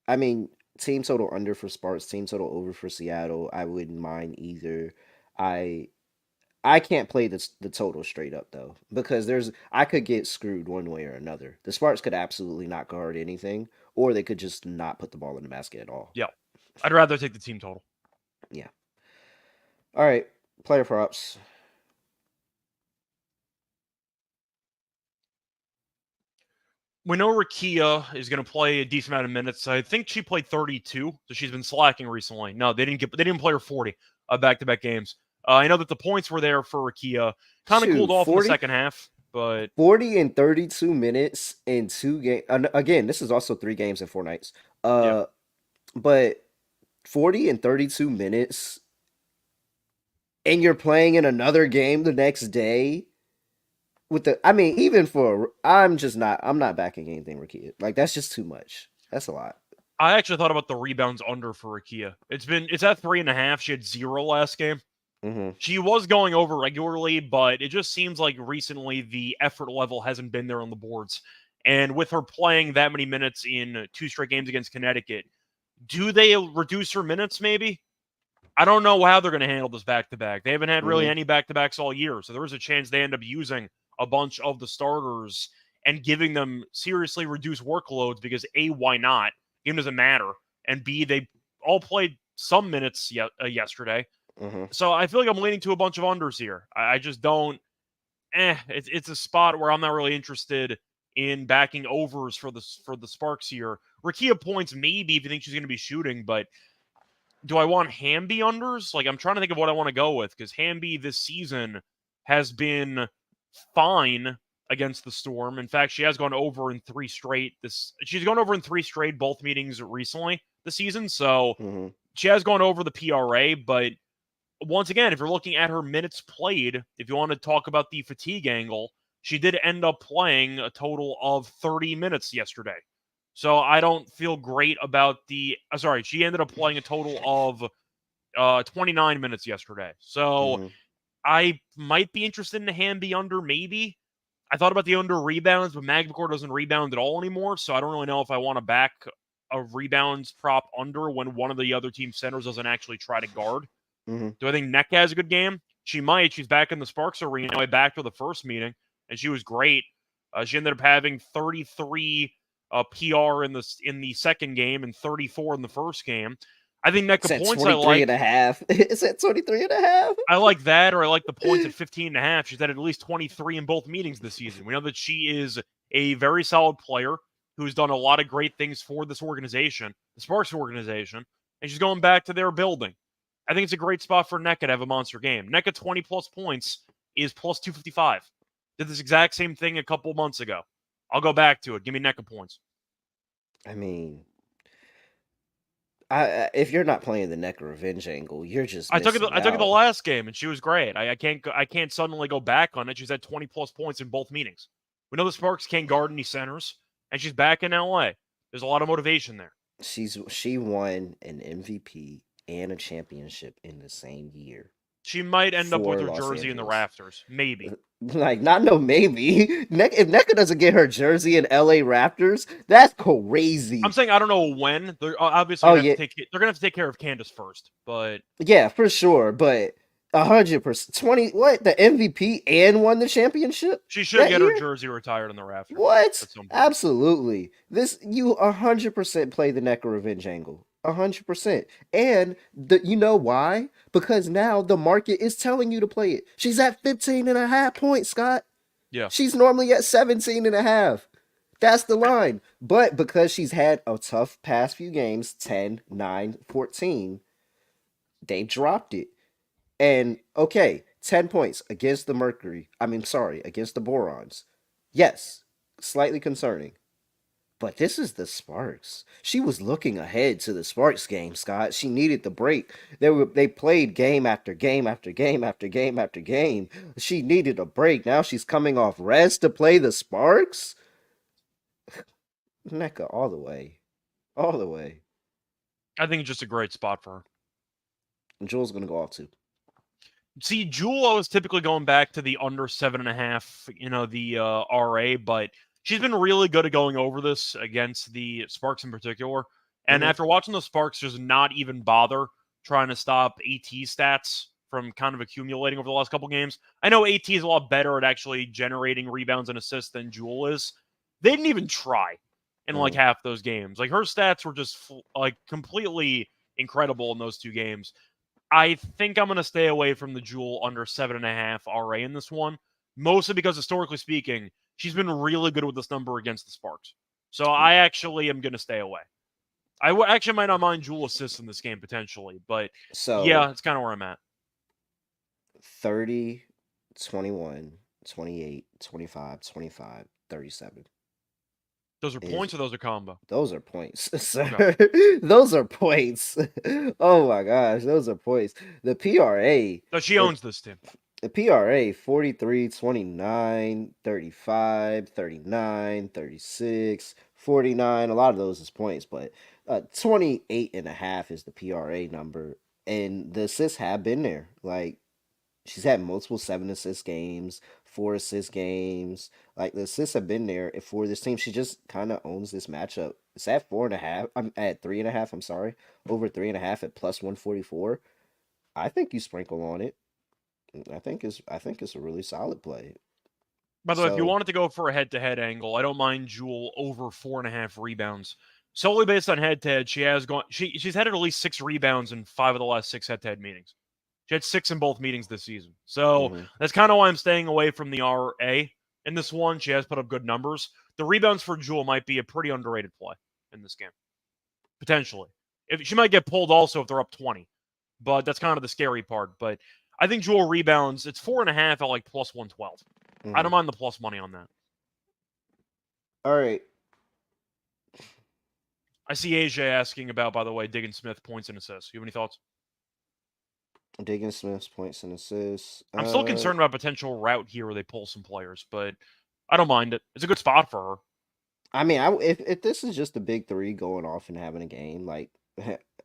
I mean, team total under for Sparks, team total over for Seattle. I wouldn't mind either. I I can't play the total straight up though because I could get screwed one way or another. The Sparks could absolutely not guard anything, or they could just not put the ball in the basket at all.
yeah, I'd rather take the team total.
Yeah. All right, player props.
We know Rakia is going to play a decent amount of minutes. I think she played 32, so she's been slacking recently. No, they didn't play her 40 back-to-back games. I know that the points were there for Rakia. Kind of cooled
Shoot,
off in the
40,
second half, but
40 and 32 minutes in 2 games. Again, this is also 3 games in 4 nights.
yeah,
Uh, but 40 and 32 minutes, and you're playing in another game the next day with the. I mean, even for I'm not backing anything Rakia. Like that's just too much. That's a lot.
I actually thought about the rebounds under for Rakia. It's at 3.5. She had 0 last game.
Mm-hmm.
She was going over regularly, but it just seems like recently the effort level hasn't been there on the boards. And with her playing that many minutes in 2 straight games against Connecticut, do they reduce her minutes maybe? I don't know how they're going to handle this back-to-back. They haven't had really
Mm-hmm.
any back-to-backs all year, so there is a chance they end up using a bunch of the starters and giving them seriously reduced workloads because A, why not? Game doesn't matter. And B, they all played some minutes yesterday.
Mm-hmm.
So I feel like I'm leaning to a bunch of unders here. I just don't. it's a spot where I'm not really interested in backing overs for the Sparks here. Rikia points maybe if you think she's going to be shooting, but do I want Hamby unders? Like, I'm trying to think of what I want to go with, because Hamby this season has been fine against the Storm. In fact, she has gone over in 3 straight. She's gone over in 3 straight both meetings recently this season, so she has gone over the PRA, but once again, if you're looking at her minutes played, if you want to talk about the fatigue angle, she did end up playing a total of 30 minutes yesterday. So I don't feel great about she ended up playing a total of 29 minutes yesterday. So I might be interested in a Hamby under, maybe. I thought about the under rebounds, but Magbacore doesn't rebound at all anymore, so I don't really know if I want to back a rebounds prop under when one of the other team centers doesn't actually try to guard. Do I think Nneka has a good game? She might. She's back in the Sparks arena. I backed her the first meeting, and she was great. She ended up having 33 PR in the second game and 34 in the first game. I think Nneka points I like.
23.5. Is that 23.5?
I like that, or I like the points at 15.5. She's had at least 23 in both meetings this season. We know that she is a very solid player who's done a lot of great things for this organization, the Sparks organization, and she's going back to their building. I think it's a great spot for Nneka to have a monster game. Nneka 20-plus points is plus 255. Did this exact same thing a couple months ago. I'll go back to it. Give me Nneka points.
I mean, if you're not playing the Nneka revenge angle, you're just.
I took it the last game, and she was great. I can't suddenly go back on it. She's had 20-plus points in both meetings. We know the Sparks can't guard any centers, and she's back in LA. There's a lot of motivation there.
She won an MVP and a championship in the same year.
She might end up with her jersey in the rafters. Maybe.
Like, not no maybe. If Nneka doesn't get her jersey in LA Raptors, that's crazy.
I'm saying I don't know when. They're obviously they're going to have to take care of Candace first. But
yeah, for sure. But 100%. 20, what? The MVP and won the championship?
She should get her jersey retired in the rafters.
What? Absolutely. You 100% play the Nneka revenge angle. 100%. And you know why? Because now the market is telling you to play it. She's at 15.5 points, Scott.
Yeah.
She's normally at 17.5. That's the line. But because she's had a tough past few games, 10, 9, 14, they dropped it. And okay, 10 points against the against the Borons. Yes, slightly concerning. But this is the Sparks. She was looking ahead to the Sparks game, Scott. She needed the break. They played game after game after game after game after game. She needed a break. Now she's coming off rest to play the Sparks? Nneka, all the way. All the way.
I think it's just a great spot for her.
And Jewel's going to go off too.
See, Jewel was typically going back to the under 7.5, the RA, but she's been really good at going over this against the Sparks in particular. And after watching the Sparks just not even bother trying to stop AT stats from kind of accumulating over the last couple games, I know AT is a lot better at actually generating rebounds and assists than Jewel is. They didn't even try in like half those games. Like, her stats were just like completely incredible in those 2 games. I think I'm going to stay away from the Jewel under 7.5 RA in this one, mostly because historically speaking, she's been really good with this number against the Sparks. So I actually am going to stay away. I actually might not mind Jewel assists in this game potentially, but yeah, it's kind of where I'm at.
30, 21, 28, 25, 25, 37.
Those are points or those are combo?
Those are points, sir. Okay. Those are points. Oh my gosh, those are points. The PRA.
So she owns this team.
The PRA 43, 29, 35, 39, 36, 49. A lot of those is points, but 28.5 is the PRA number. And the assists have been there. Like, she's had multiple 7-assist games, 4-assist games. Like, the assists have been there for this team. She just kind of owns this matchup. It's at 4.5. I'm at 3.5. I'm sorry, over 3.5 at plus 144. I think you sprinkle on it. I think it's a really solid play.
By the way, if you wanted to go for a head-to-head angle, I don't mind Jewel over 4.5 rebounds. Solely based on head-to-head, she's had at least 6 rebounds in 5 of the last 6 head-to-head meetings. She had 6 in both meetings this season. So
Mm-hmm.
that's kind of why I'm staying away from the RA in this one. She has put up good numbers. The rebounds for Jewel might be a pretty underrated play in this game. Potentially. If she might get pulled also if they're up 20. But that's kind of the scary part. But I think Jewel rebounds, it's 4.5 at like plus 112.
Mm-hmm.
I don't mind the plus money on that.
All right.
I see AJ asking about, by the way, Diggin Smith points and assists. You have any thoughts?
Diggin Smith's points and assists.
I'm still concerned about potential route here where they pull some players, but I don't mind it. It's a good spot for her.
I mean, if this is just a big three going off and having a game, like,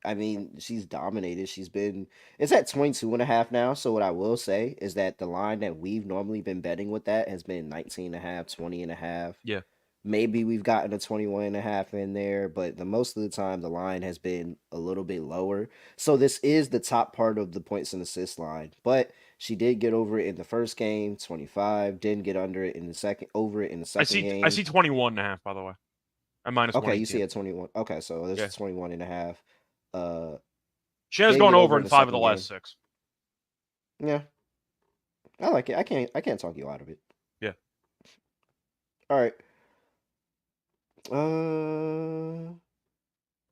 I mean, she's dominated. It's at 22.5 now. So what I will say is that the line that we've normally been betting with that has been 19.5, 20.5.
Yeah.
Maybe we've gotten a 21.5 in there, but the most of the time the line has been a little bit lower. So this is the top part of the points and assist line. But she did get over it in the first game, 25. Didn't get over it in the second game.
I see 21.5, by the way. At minus
Okay,
118.
you see at 21. Okay, so this is 21.5.
She has gone over in 5 of the last 6.
Yeah. I like it. I can't talk you out of it.
Yeah.
All right.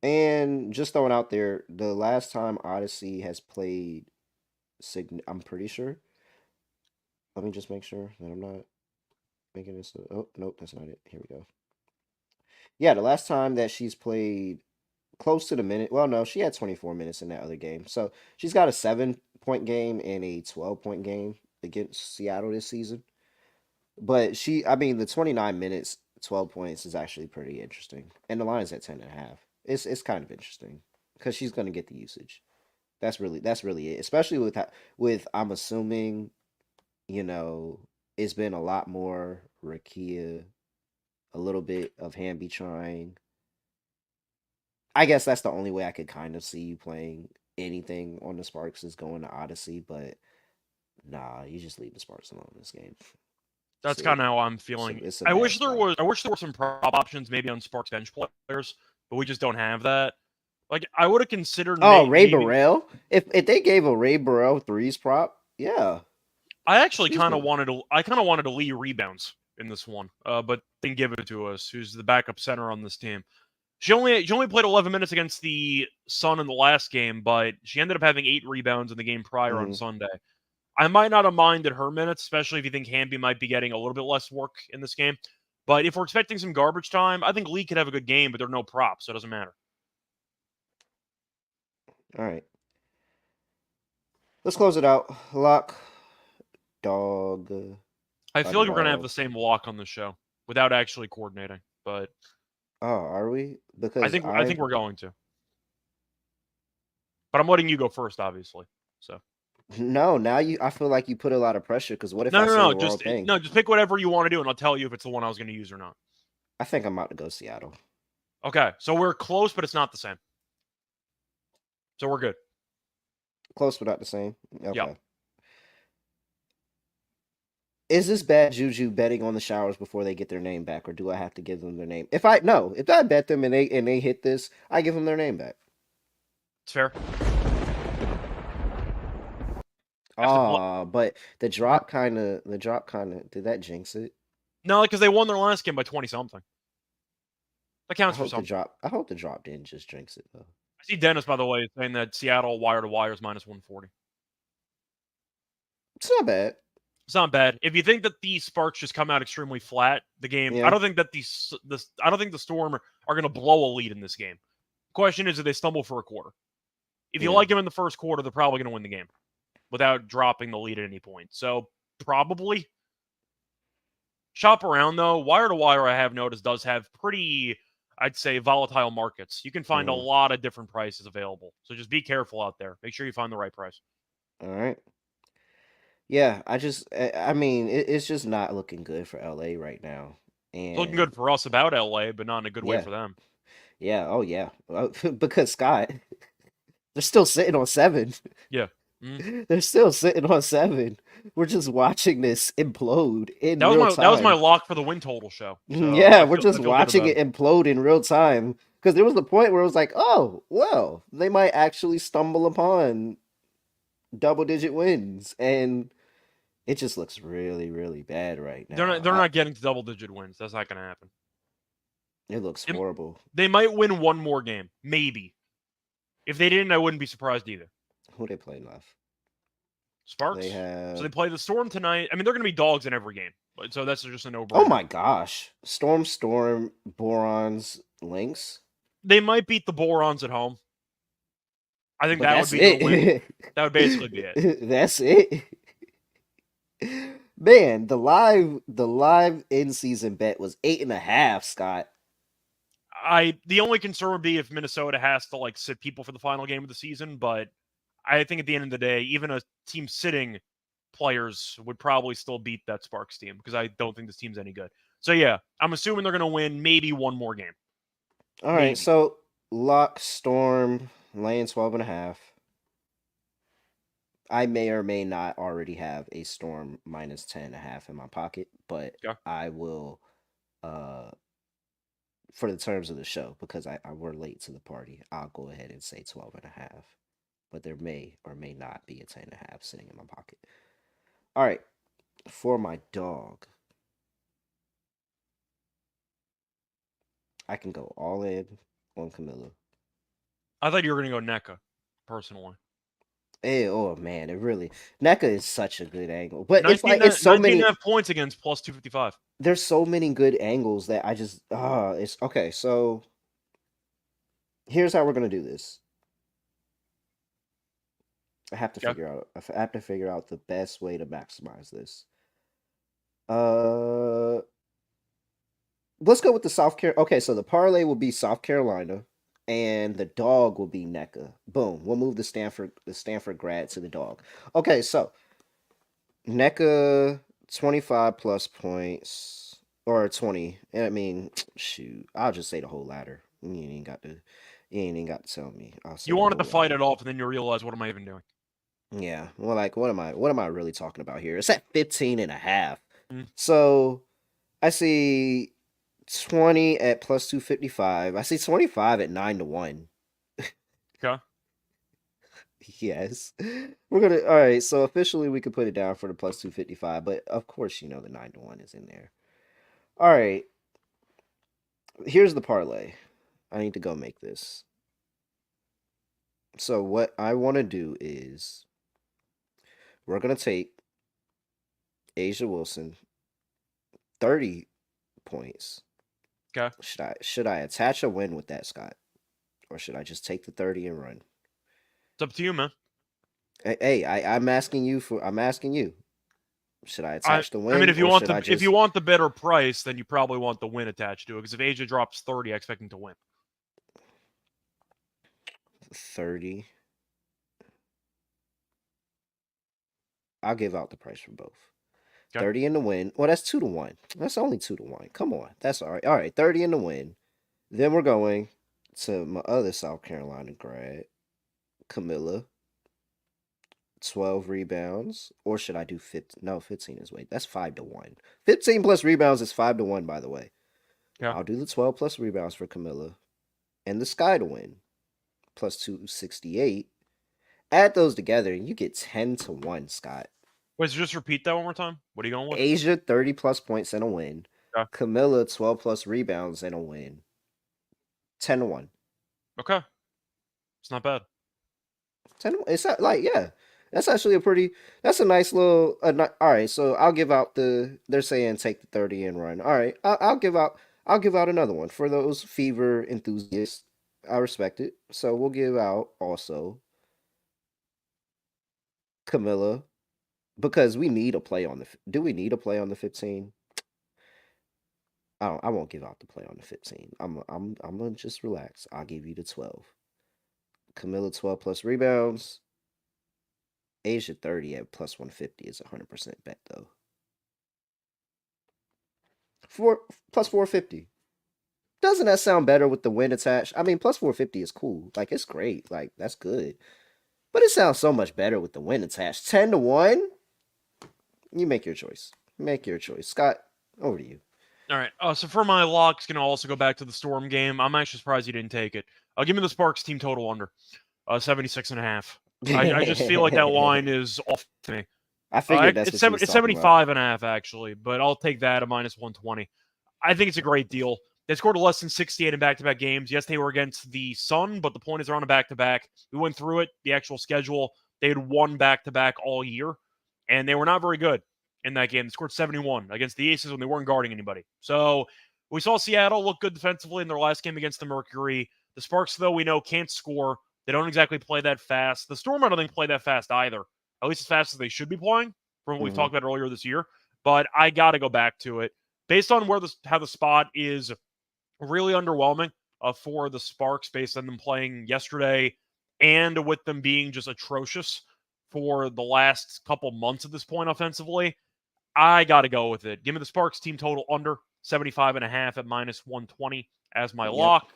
And just throwing out there, the last time Odyssey has played I'm pretty sure. Let me just make sure that I'm not making this. Oh, nope, that's not it. Here we go. Yeah, the last time that she's played close to the minute. Well, no, she had 24 minutes in that other game. So she's got a 7-point game and a 12-point game against Seattle this season. But the 29 minutes, 12 points is actually pretty interesting. And the line is at 10.5. It's kind of interesting because she's going to get the usage. That's really it. Especially with I'm assuming, it's been a lot more Rakia, a little bit of Hamby trying. I guess that's the only way I could kind of see you playing anything on the Sparks is going to Odyssey, but nah, you just leave the Sparks alone in this game.
That's kind of how I'm feeling. I wish there were some prop options maybe on Sparks bench players, but we just don't have that. Like I would have considered.
Ray Burrell. If they gave a Ray Burrell threes prop, yeah.
I actually kind of wanted to Lee rebounds in this one, but didn't give it to us. Who's the backup center on this team? She only played 11 minutes against the Sun in the last game, but she ended up having 8 rebounds in the game prior on Sunday. I might not have minded her minutes, especially if you think Hamby might be getting a little bit less work in this game. But if we're expecting some garbage time, I think Lee could have a good game, but there are no props, so it doesn't matter.
All right. Let's close it out. Lock, dog.
I feel like we're going to have the same lock on the show without actually coordinating, but...
Oh, are we? Because
I think we're going to. But I'm letting you go first, obviously. So...
No, now I feel like you put a lot of pressure because what if I say the wrong thing?
No, just pick whatever you want to do, and I'll tell you if it's the one I was going to use or not.
I think I'm about to go Seattle.
Okay, so we're close, but it's not the same. So we're good.
Close, but not the same. Okay.
Yeah.
Is this bad juju betting on the Showers before they get their name back, or do I have to give them their name? If I bet them and they hit this, I give them their name back.
It's fair.
But the drop kind of did that jinx it?
No, because they won their last game by 20-something. That counts for something.
I hope the drop didn't just jinx it though.
I see Dennis, by the way, saying that Seattle wire to wire is minus 140.
It's not bad.
It's not bad. If you think that the Sparks just come out extremely flat, the game, I don't think that I don't think the Storm are going to blow a lead in this game. Question is, if they stumble for a quarter. If you like them in the first quarter, they're probably going to win the game without dropping the lead at any point. So probably shop around though. Wire to wire, I have noticed, does have pretty, I'd say, volatile markets. You can find a lot of different prices available. So just be careful out there. Make sure you find the right price.
All right. Yeah, I mean, it's just not looking good for LA right now. And
it's looking good for us about LA, but not in a good way for them.
Yeah. Oh yeah. Because Scott, they're still sitting on 7.
Yeah.
They're still sitting on 7. We're just watching this implode in real time.
That was my lock for the win total show. So
yeah, we're just watching it implode in real time. Because there was the point where it was like, oh, well, they might actually stumble upon double-digit wins, and it just looks really, really bad right
They're
now.
not getting to double-digit wins. That's not going to happen.
It looks horrible.
They might win one more game, maybe. If they didn't, I wouldn't be surprised either.
Who they play left?
Sparks. So they play the Storm tonight. I mean, they're going to be dogs in every game. So that's just a no-brainer.
Oh my gosh. Storm, Borons, Lynx.
They might beat the Borons at home. I think that would be the win. That would basically be it.
That's it. Man, the live in-season bet was 8.5, Scott.
The only concern would be if Minnesota has to like sit people for the final game of the season, but I think at the end of the day, even a team sitting players would probably still beat that Sparks team because I don't think this team's any good. So yeah, I'm assuming they're going to win maybe one more game.
All right, so lock Storm laying 12.5. I may or may not already have a Storm minus 10.5 in my pocket, but I will, for the terms of the show, because I we're late to the party, I'll go ahead and say 12.5. But there may or may not be a 10.5 sitting in my pocket. All right, for my dog, I can go all in on Camilla.
I thought you were going to go NECA, personally.
Oh man, it really NECA is such a good angle, but it's so many
19.5 points against plus 255.
There's so many good angles that I just it's okay. So here's how we're gonna do this. I have to figure out the best way to maximize this. Let's go with the South Carolina. Okay, so the parlay will be South Carolina. And the dog will be NECA. Boom. We'll move the Stanford grad to the dog. Okay, so NECA 25 plus points or 20. I mean, shoot. I'll just say the whole ladder. You ain't even got to tell me.
You wanted to fight it off, and then you realize, what am I even doing?
Yeah. Well, like, what am I really talking about here? It's at 15.5. So I see 20 at plus 255. I see 25 at 9-1.
Okay.
Yes. All right, so officially we could put it down for the plus 255, but of course, the 9-1 is in there. All right. Here's the parlay. I need to go make this. So what I want to do is we're going to take A'ja Wilson 30 points.
Okay.
Should I attach a win with that, Scott? Or should I just take the 30 and run?
It's up to you, man.
Hey, I'm asking you. Should I attach the win?
I mean, if you want the better price, then you probably want the win attached to it. Because if A'ja drops 30, I expect him to win.
30. I'll give out the price for both. Okay. 30 in the win. Well, that's 2-1. That's only 2-1. Come on, that's all right. All right, 30 in the win. Then we're going to my other South Carolina grad, Camilla. 12 rebounds, or should I do 15? No, 15 is that's 5-1. 15 plus rebounds is 5-1, by the way. Yeah. I'll do the 12 plus rebounds for Camilla, and the Sky to win, plus 268. Add those together, and you get 10-1, Scott.
Wait, so just repeat that one more time. What are you going with?
A'ja 30 plus points and a win. Yeah. Camilla 12 plus rebounds and a win. 10-1.
Okay, it's not bad.
10. It's not That's actually that's a nice little, all right, so I'll give out they're saying take the 30 and run. All right, I'll give out another one for those Fever enthusiasts. I respect it. So we'll give out also Camilla, because we need a play on do we need a play on the 15? I won't give out the play on the 15. I'm gonna just relax. I'll give you the 12. Camilla 12 plus rebounds. A'ja 30 at plus 150 is 100% bet, though. Plus 450. Doesn't that sound better with the win attached? I mean, plus 450 is cool. Like, it's great. Like, that's good. But it sounds so much better with the win attached. 10-1? You make your choice. Make your choice. Scott, over to you.
All right. So for my locks, going to also go back to the Storm game. I'm actually surprised you didn't take it. Give me the Sparks team total under 76.5. I just feel like that line is off to me.
I figured that's what you was
It's
talking about.
75.5 actually, but I'll take that at minus 120. I think it's a great deal. They scored less than 68 in back-to-back games. Yes, they were against the Sun, but the point is they're on a back-to-back. We went through it, the actual schedule. They had won back-to-back all year, and they were not very good in that game. They scored 71 against the Aces when they weren't guarding anybody. So we saw Seattle look good defensively in their last game against the Mercury. The Sparks, though, we know can't score. They don't exactly play that fast. The Storm, I don't think, play that fast either, at least as fast as they should be playing from what we've talked about earlier this year. But I got to go back to it. Based on how the spot is really underwhelming for the Sparks based on them playing yesterday and with them being just atrocious for the last couple months at this point offensively, I got to go with it. Give me the Sparks team total under 75.5 at minus 120 as my lock.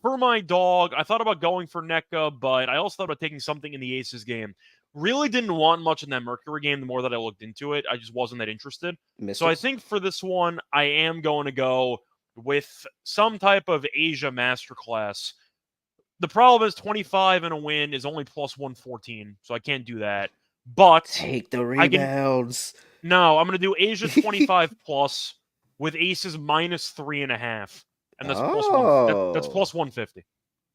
For my dog, I thought about going for NECA, but I also thought about taking something in the Aces game. Really didn't want much in that Mercury game the more that I looked into it. I just wasn't that interested. So I think for this one, I am going to go with some type of Asia masterclass. The problem is 25 and a win is only plus 114, so I can't do that. But
take the rebounds.
No, I'm going to do Asia 25 plus with Aces minus 3.5. And that's plus 150.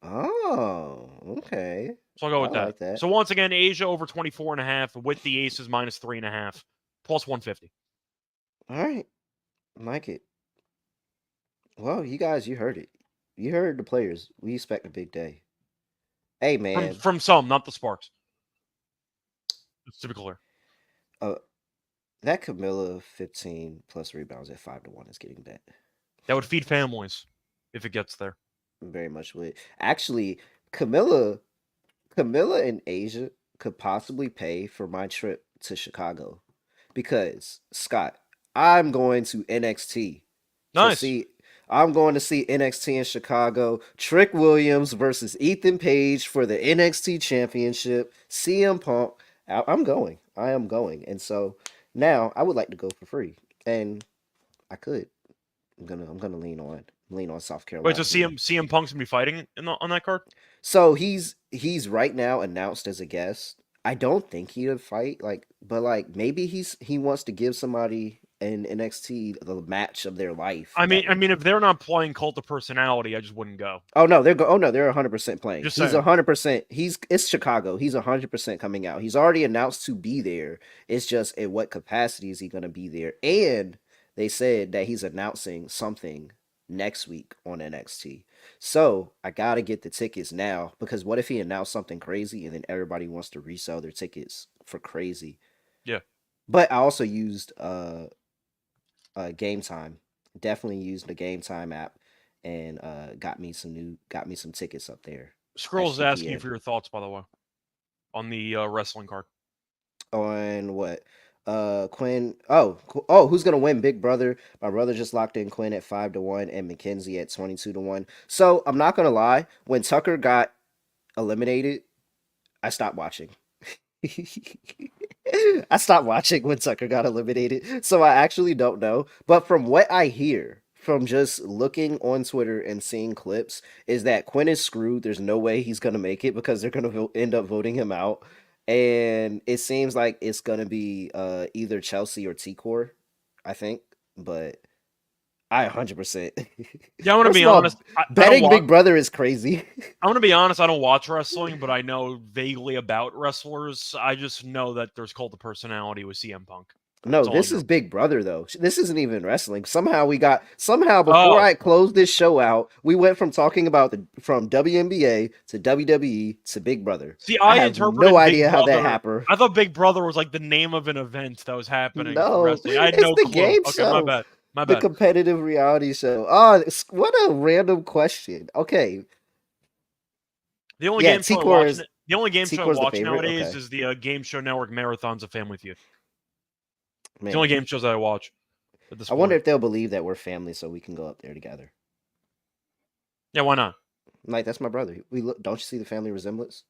Oh, okay.
So I'll go with that.
Like that.
So once again, Asia over 24.5 with the Aces minus 3.5, plus 150.
All right. I like it. Well, you guys, you heard it. You heard the players. We expect a big day. Hey, man.
From some, not the Sparks. Just to be clear.
That Camilla 15 plus rebounds at 5-1 is getting bet.
That would feed families if it gets there.
Very much would. Actually, Camilla and Asia could possibly pay for my trip to Chicago. Because, Scott, I'm going to NXT.
Nice.
I'm going to see NXT in Chicago. Trick Williams versus Ethan Page for the NXT Championship. CM Punk. I'm going. I am going. And so now I would like to go for free. And I could. I'm gonna lean on South Carolina.
Wait, so CM Punk's gonna be fighting on that card?
So he's right now announced as a guest. I don't think he would fight, but maybe he wants to give somebody in NXT the match of their life.
I mean, if they're not playing Cult of Personality, I just wouldn't go.
Oh no, they're 100% playing.
Just
he's
saying.
100%. It's Chicago. He's 100% coming out. He's already announced to be there. It's just in what capacity is he going to be there? And they said that he's announcing something next week on NXT. So I gotta get the tickets now, because what if he announced something crazy and then everybody wants to resell their tickets for crazy?
Yeah.
But I also used Game Time. Definitely used the Game Time app and got me some tickets up there.
Scroll's asking you for your thoughts, by the way, on the wrestling card.
On what? Quinn. Oh, who's gonna win? Big Brother. My brother just locked in Quinn at 5-1 and McKenzie at 22-1. So I'm not gonna lie. When Tucker got eliminated, I stopped watching. I stopped watching when Tucker got eliminated. So I actually don't know. But from what I hear, from just looking on Twitter and seeing clips, is that Quinn is screwed. There's no way he's gonna make it because they're gonna end up voting him out. And it seems like it's gonna be either Chelsea or T-Core, I think. But I 100%.
Yeah, I'm gonna be honest.
Betting Big Brother is crazy.
I'm gonna be honest. I don't watch wrestling, but I know vaguely about wrestlers. I just know that there's Cult of Personality with CM Punk.
No, this is Big Brother though. This isn't even wrestling. Somehow before I closed this show out, we went from talking about from WNBA to WWE to Big Brother.
See, I have
no idea how that happened.
I thought Big Brother was like the name of an event that was happening.
No,
wrestling. I had
it's
no
the
clue.
game
Okay,
show.
my bad.
The competitive reality show. Oh, what a random question. Okay.
The only game show I watch nowadays is the Game Show Network Marathons of Family Feud. Man. It's the only game shows that I watch.
I wonder if they'll believe that we're family so we can go up there together.
Yeah, why not?
Like, that's my brother. Don't you see the family resemblance?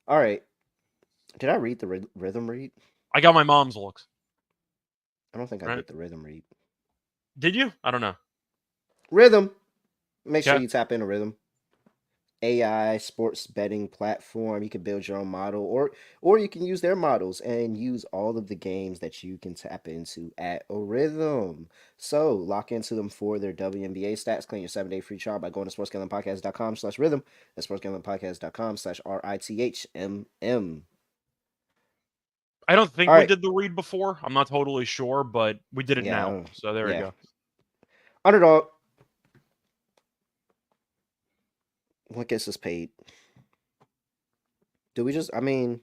All right. Did I read the rhythm read?
I got my mom's looks.
I don't think I did the rhythm read.
Did you? I don't know.
Rhythm. Make sure you tap into rhythm. AI sports betting platform. You can build your own model, or you can use their models and use all of the games that you can tap into at a rhythm. So lock into them for their WNBA stats. Claim your 7-day free trial by going to sportsgamblingpodcast.com/rhythm. That's sportsgamblingpodcast.com/RITHMM.
I don't think
All
we
right.
did the read before. I'm not totally sure, but we did it now.
Yeah.
So there we
Yeah.
go.
Underdog. What gets us paid? Do we just? I mean,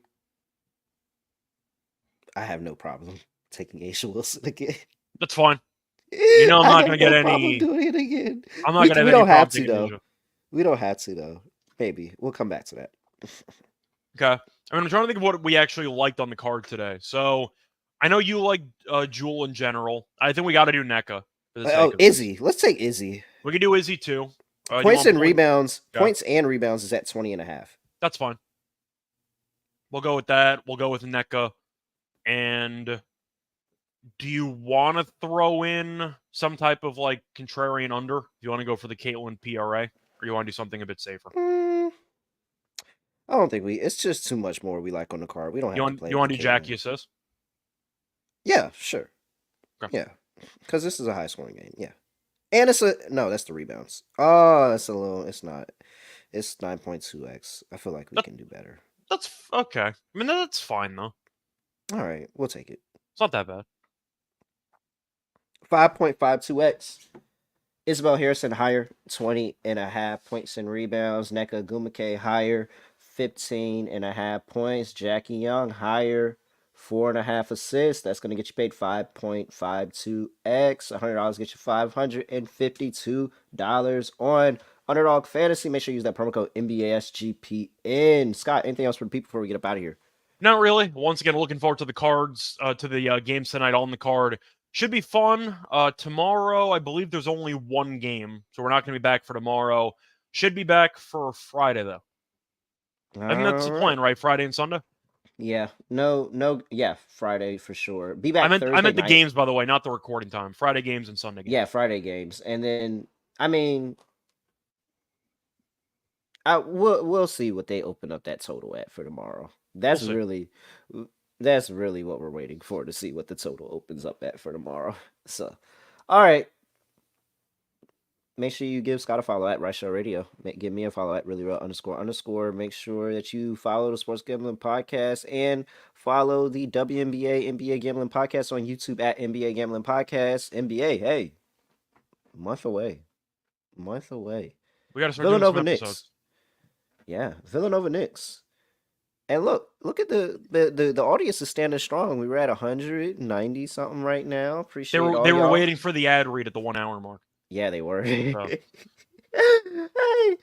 I have no problem taking Aisha Wilson again.
That's fine. You know, I'm
I
not
have
going to get
no problem
any.
doing it again.
I'm not
We
going to have
we
any
don't have
problem
to
taking
though.
Asia.
We don't have to though. Maybe we'll come back to that.
Okay. I mean, I'm trying to think of what we actually liked on the card today. So I know you like Jewel in general. I think we got to do NECA for the sake
Oh,
of this.
Izzy. Let's take Izzy.
We can do Izzy too. Do you
Points
want
and rebounds.
Okay.
Points and rebounds is at 20.5.
That's fine. We'll go with that. We'll go with NECA. And do you want to throw in some type of like contrarian under? Do you want to go for the Caitlyn PRA? Or you want to do something a bit safer?
I don't think it's just too much more we like on the card. We don't have to play
You
with
want
the
to do Jackie
Caitlyn.
assist?
Yeah, sure.
Okay.
Yeah, because this is a high scoring game. Yeah, and no, that's the rebounds. Oh, it's a little. It's not. It's 9.2x. I feel like we can do better.
That's okay. I mean, that's fine though.
All right, we'll take it.
It's not that bad.
5.52x. Isabel Harrison higher, 20.5 points and rebounds. Nneka Ogwumike higher, 15.5 points. Jackie Young higher, 4.5 assists. That's going to get you paid 5.52x. $100 get you $552 on Underdog Fantasy. Make sure you use that promo code NBASGPN. Scott, anything else for the people before we get up out of here?
Not really. Once again, looking forward to the cards, to the games tonight on the card. Should be fun. Tomorrow, I believe there's only one game, so we're not going to be back for tomorrow. Should be back for Friday, though. I think that's the plan, right? Friday and Sunday?
Yeah. No. Yeah, Friday for sure. Be back Thursday
I meant the
night.
games, by the way, not the recording time. Friday games and Sunday games.
Yeah, Friday games. And then, I mean, we'll see what they open up that total at for tomorrow. That's really what we're waiting for, to see what the total opens up at for tomorrow. So, all right. Make sure you give Scott a follow at Reichel Radio. Give me a follow at ___. Make sure that you follow the Sports Gambling Podcast and follow the WNBA Gambling Podcast on YouTube at NBA Gambling Podcast. NBA, hey, month away. We got
to start
Villanova
doing some
Knicks.
episodes.
Yeah, Villanova Knicks. And look at the audience is standing strong. We were at 190 something right now. Appreciate all
they were
y'all.
waiting for the ad read at the 1 hour mark.
Yeah, they were.
So.
Hey,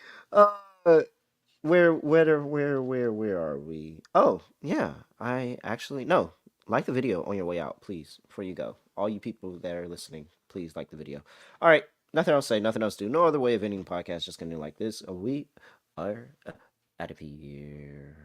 where are we? Oh, yeah. I actually no. Like the video on your way out, please, before you go. All you people that are listening, please like the video. All right, nothing else to say, nothing else to do. No other way of ending the podcast. Just gonna do like this. We are out of here.